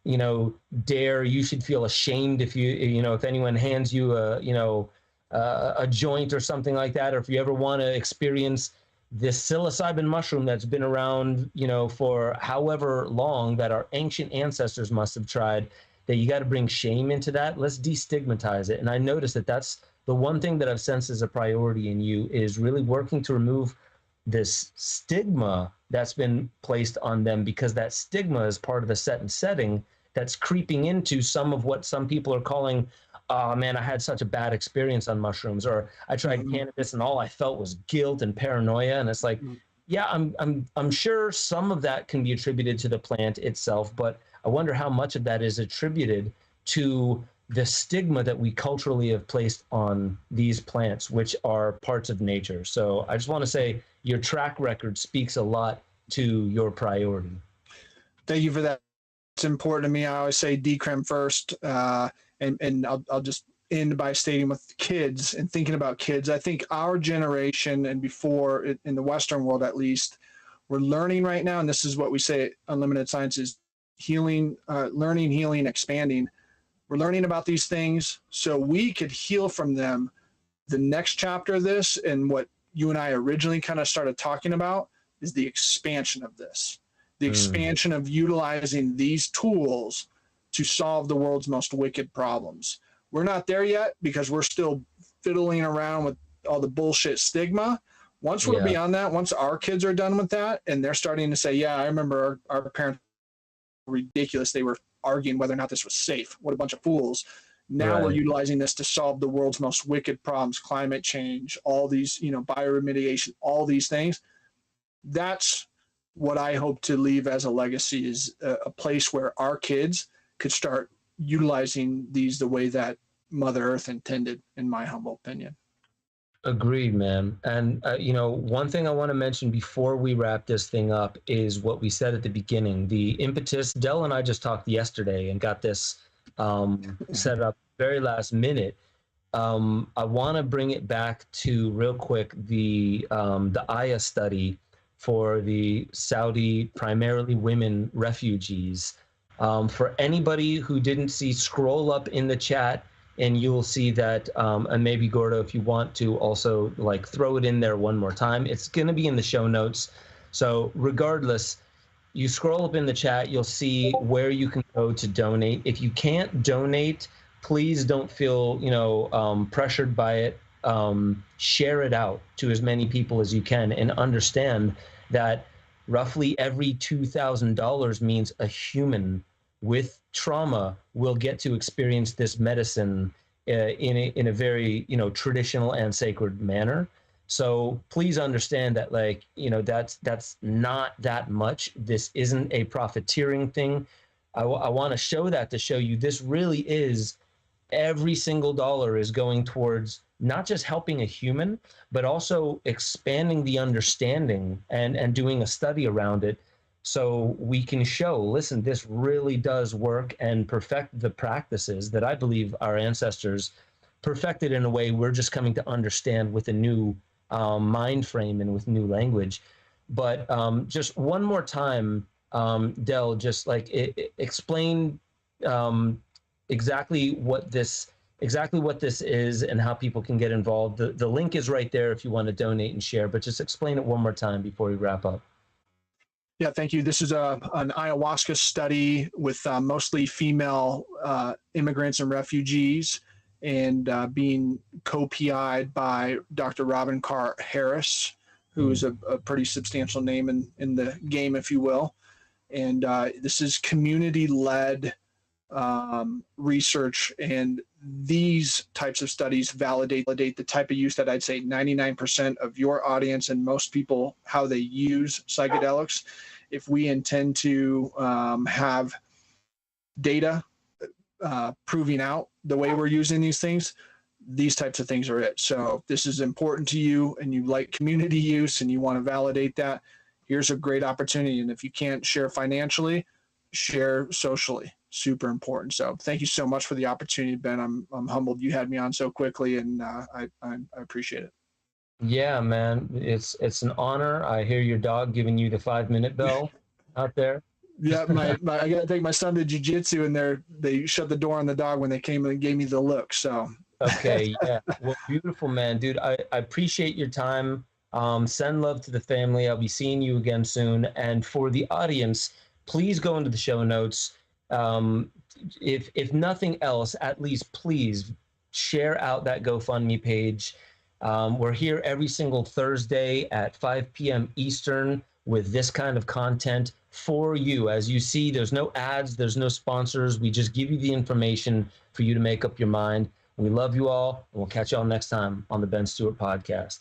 you should feel ashamed if if anyone hands you a joint or something like that, or if you ever want to experience this psilocybin mushroom that's been around, for however long, that our ancient ancestors must have tried, that you got to bring shame into that. Let's destigmatize it. And I noticed that that's the one thing that I've sensed as a priority in you, is really working to remove this stigma that's been placed on them, because that stigma is part of the set and setting that's creeping into some of what some people are calling, oh man, I had such a bad experience on mushrooms, or I tried cannabis and all I felt was guilt and paranoia. And it's like, yeah, I'm sure some of that can be attributed to the plant itself, but I wonder how much of that is attributed to the stigma that we culturally have placed on these plants, which are parts of nature. So I just want to say your track record speaks a lot to your priority. Thank you for that. It's important to me. I always say decrim first, and I'll just end by stating with kids and thinking about kids. I think our generation and before, in the Western world at least, we're learning right now, and this is what we say at Unlimited Science is healing, learning, healing, expanding. We're learning about these things so we could heal from them. The next chapter of this, and what you and I originally kind of started talking about, is the expansion of this, the expansion of utilizing these tools to solve the world's most wicked problems. We're not there yet because we're still fiddling around with all the bullshit stigma. Once we're beyond that, once our kids are done with that and they're starting to say, yeah, I remember our parents were ridiculous. They were arguing whether or not this was safe. What a bunch of fools. Now we're utilizing this to solve the world's most wicked problems, climate change, all these, bioremediation, all these things. That's what I hope to leave as a legacy, is a place where our kids could start utilizing these the way that Mother Earth intended, in my humble opinion. Agreed, man. And, one thing I want to mention before we wrap this thing up is what we said at the beginning. The impetus, Del and I just talked yesterday and got this set up very last minute. I want to bring it back to real quick the Aya study for the Saudi, primarily women refugees. For anybody who didn't see, scroll up in the chat and you'll see that, and maybe Gordo, if you want to also like throw it in there one more time, it's going to be in the show notes. So regardless, you scroll up in the chat, you'll see where you can go to donate. If you can't donate, please don't feel, pressured by it. Share it out to as many people as you can, and understand that roughly every $2,000 means a human with trauma will get to experience this medicine in a very, traditional and sacred manner. So please understand that, that's not that much. This isn't a profiteering thing. I want to show that to show you this really is every single dollar is going towards not just helping a human, but also expanding the understanding and doing a study around it, so we can show, listen, this really does work, and perfect the practices that I believe our ancestors perfected in a way we're just coming to understand with a new mind frame and with new language. But just one more time, Del, just like explain exactly what this is and how people can get involved. The link is right there if you want to donate and share, but just explain it one more time before we wrap up. Yeah, thank you. This is an ayahuasca study with mostly female immigrants and refugees, and being co-PI'd by Dr. Robin Carhart Harris, who is a pretty substantial name in the game, if you will. And this is community-led research, and these types of studies validate the type of use that I'd say 99% of your audience and most people, how they use psychedelics. If we intend to have data proving out the way we're using these things, these types of things are it. So if this is important to you and you like community use and you want to validate that, here's a great opportunity. And if you can't share financially, share socially. Super important. So thank you so much for the opportunity, Ben. I'm humbled you had me on so quickly, and I appreciate it. Yeah, man, it's an honor. I hear your dog giving you the 5-minute bell out there. Yeah, I gotta take my son to jiu-jitsu, and they shut the door on the dog when they came and gave me the look. So okay, yeah, well, beautiful, man, dude. I appreciate your time. Send love to the family. I'll be seeing you again soon. And for the audience, please go into the show notes. If nothing else, at least please share out that GoFundMe page. We're here every single Thursday at 5 p.m. Eastern with this kind of content for you. As you see, there's no ads, there's no sponsors. We just give you the information for you to make up your mind. We love you all, and we'll catch you all next time on the Ben Stewart Podcast.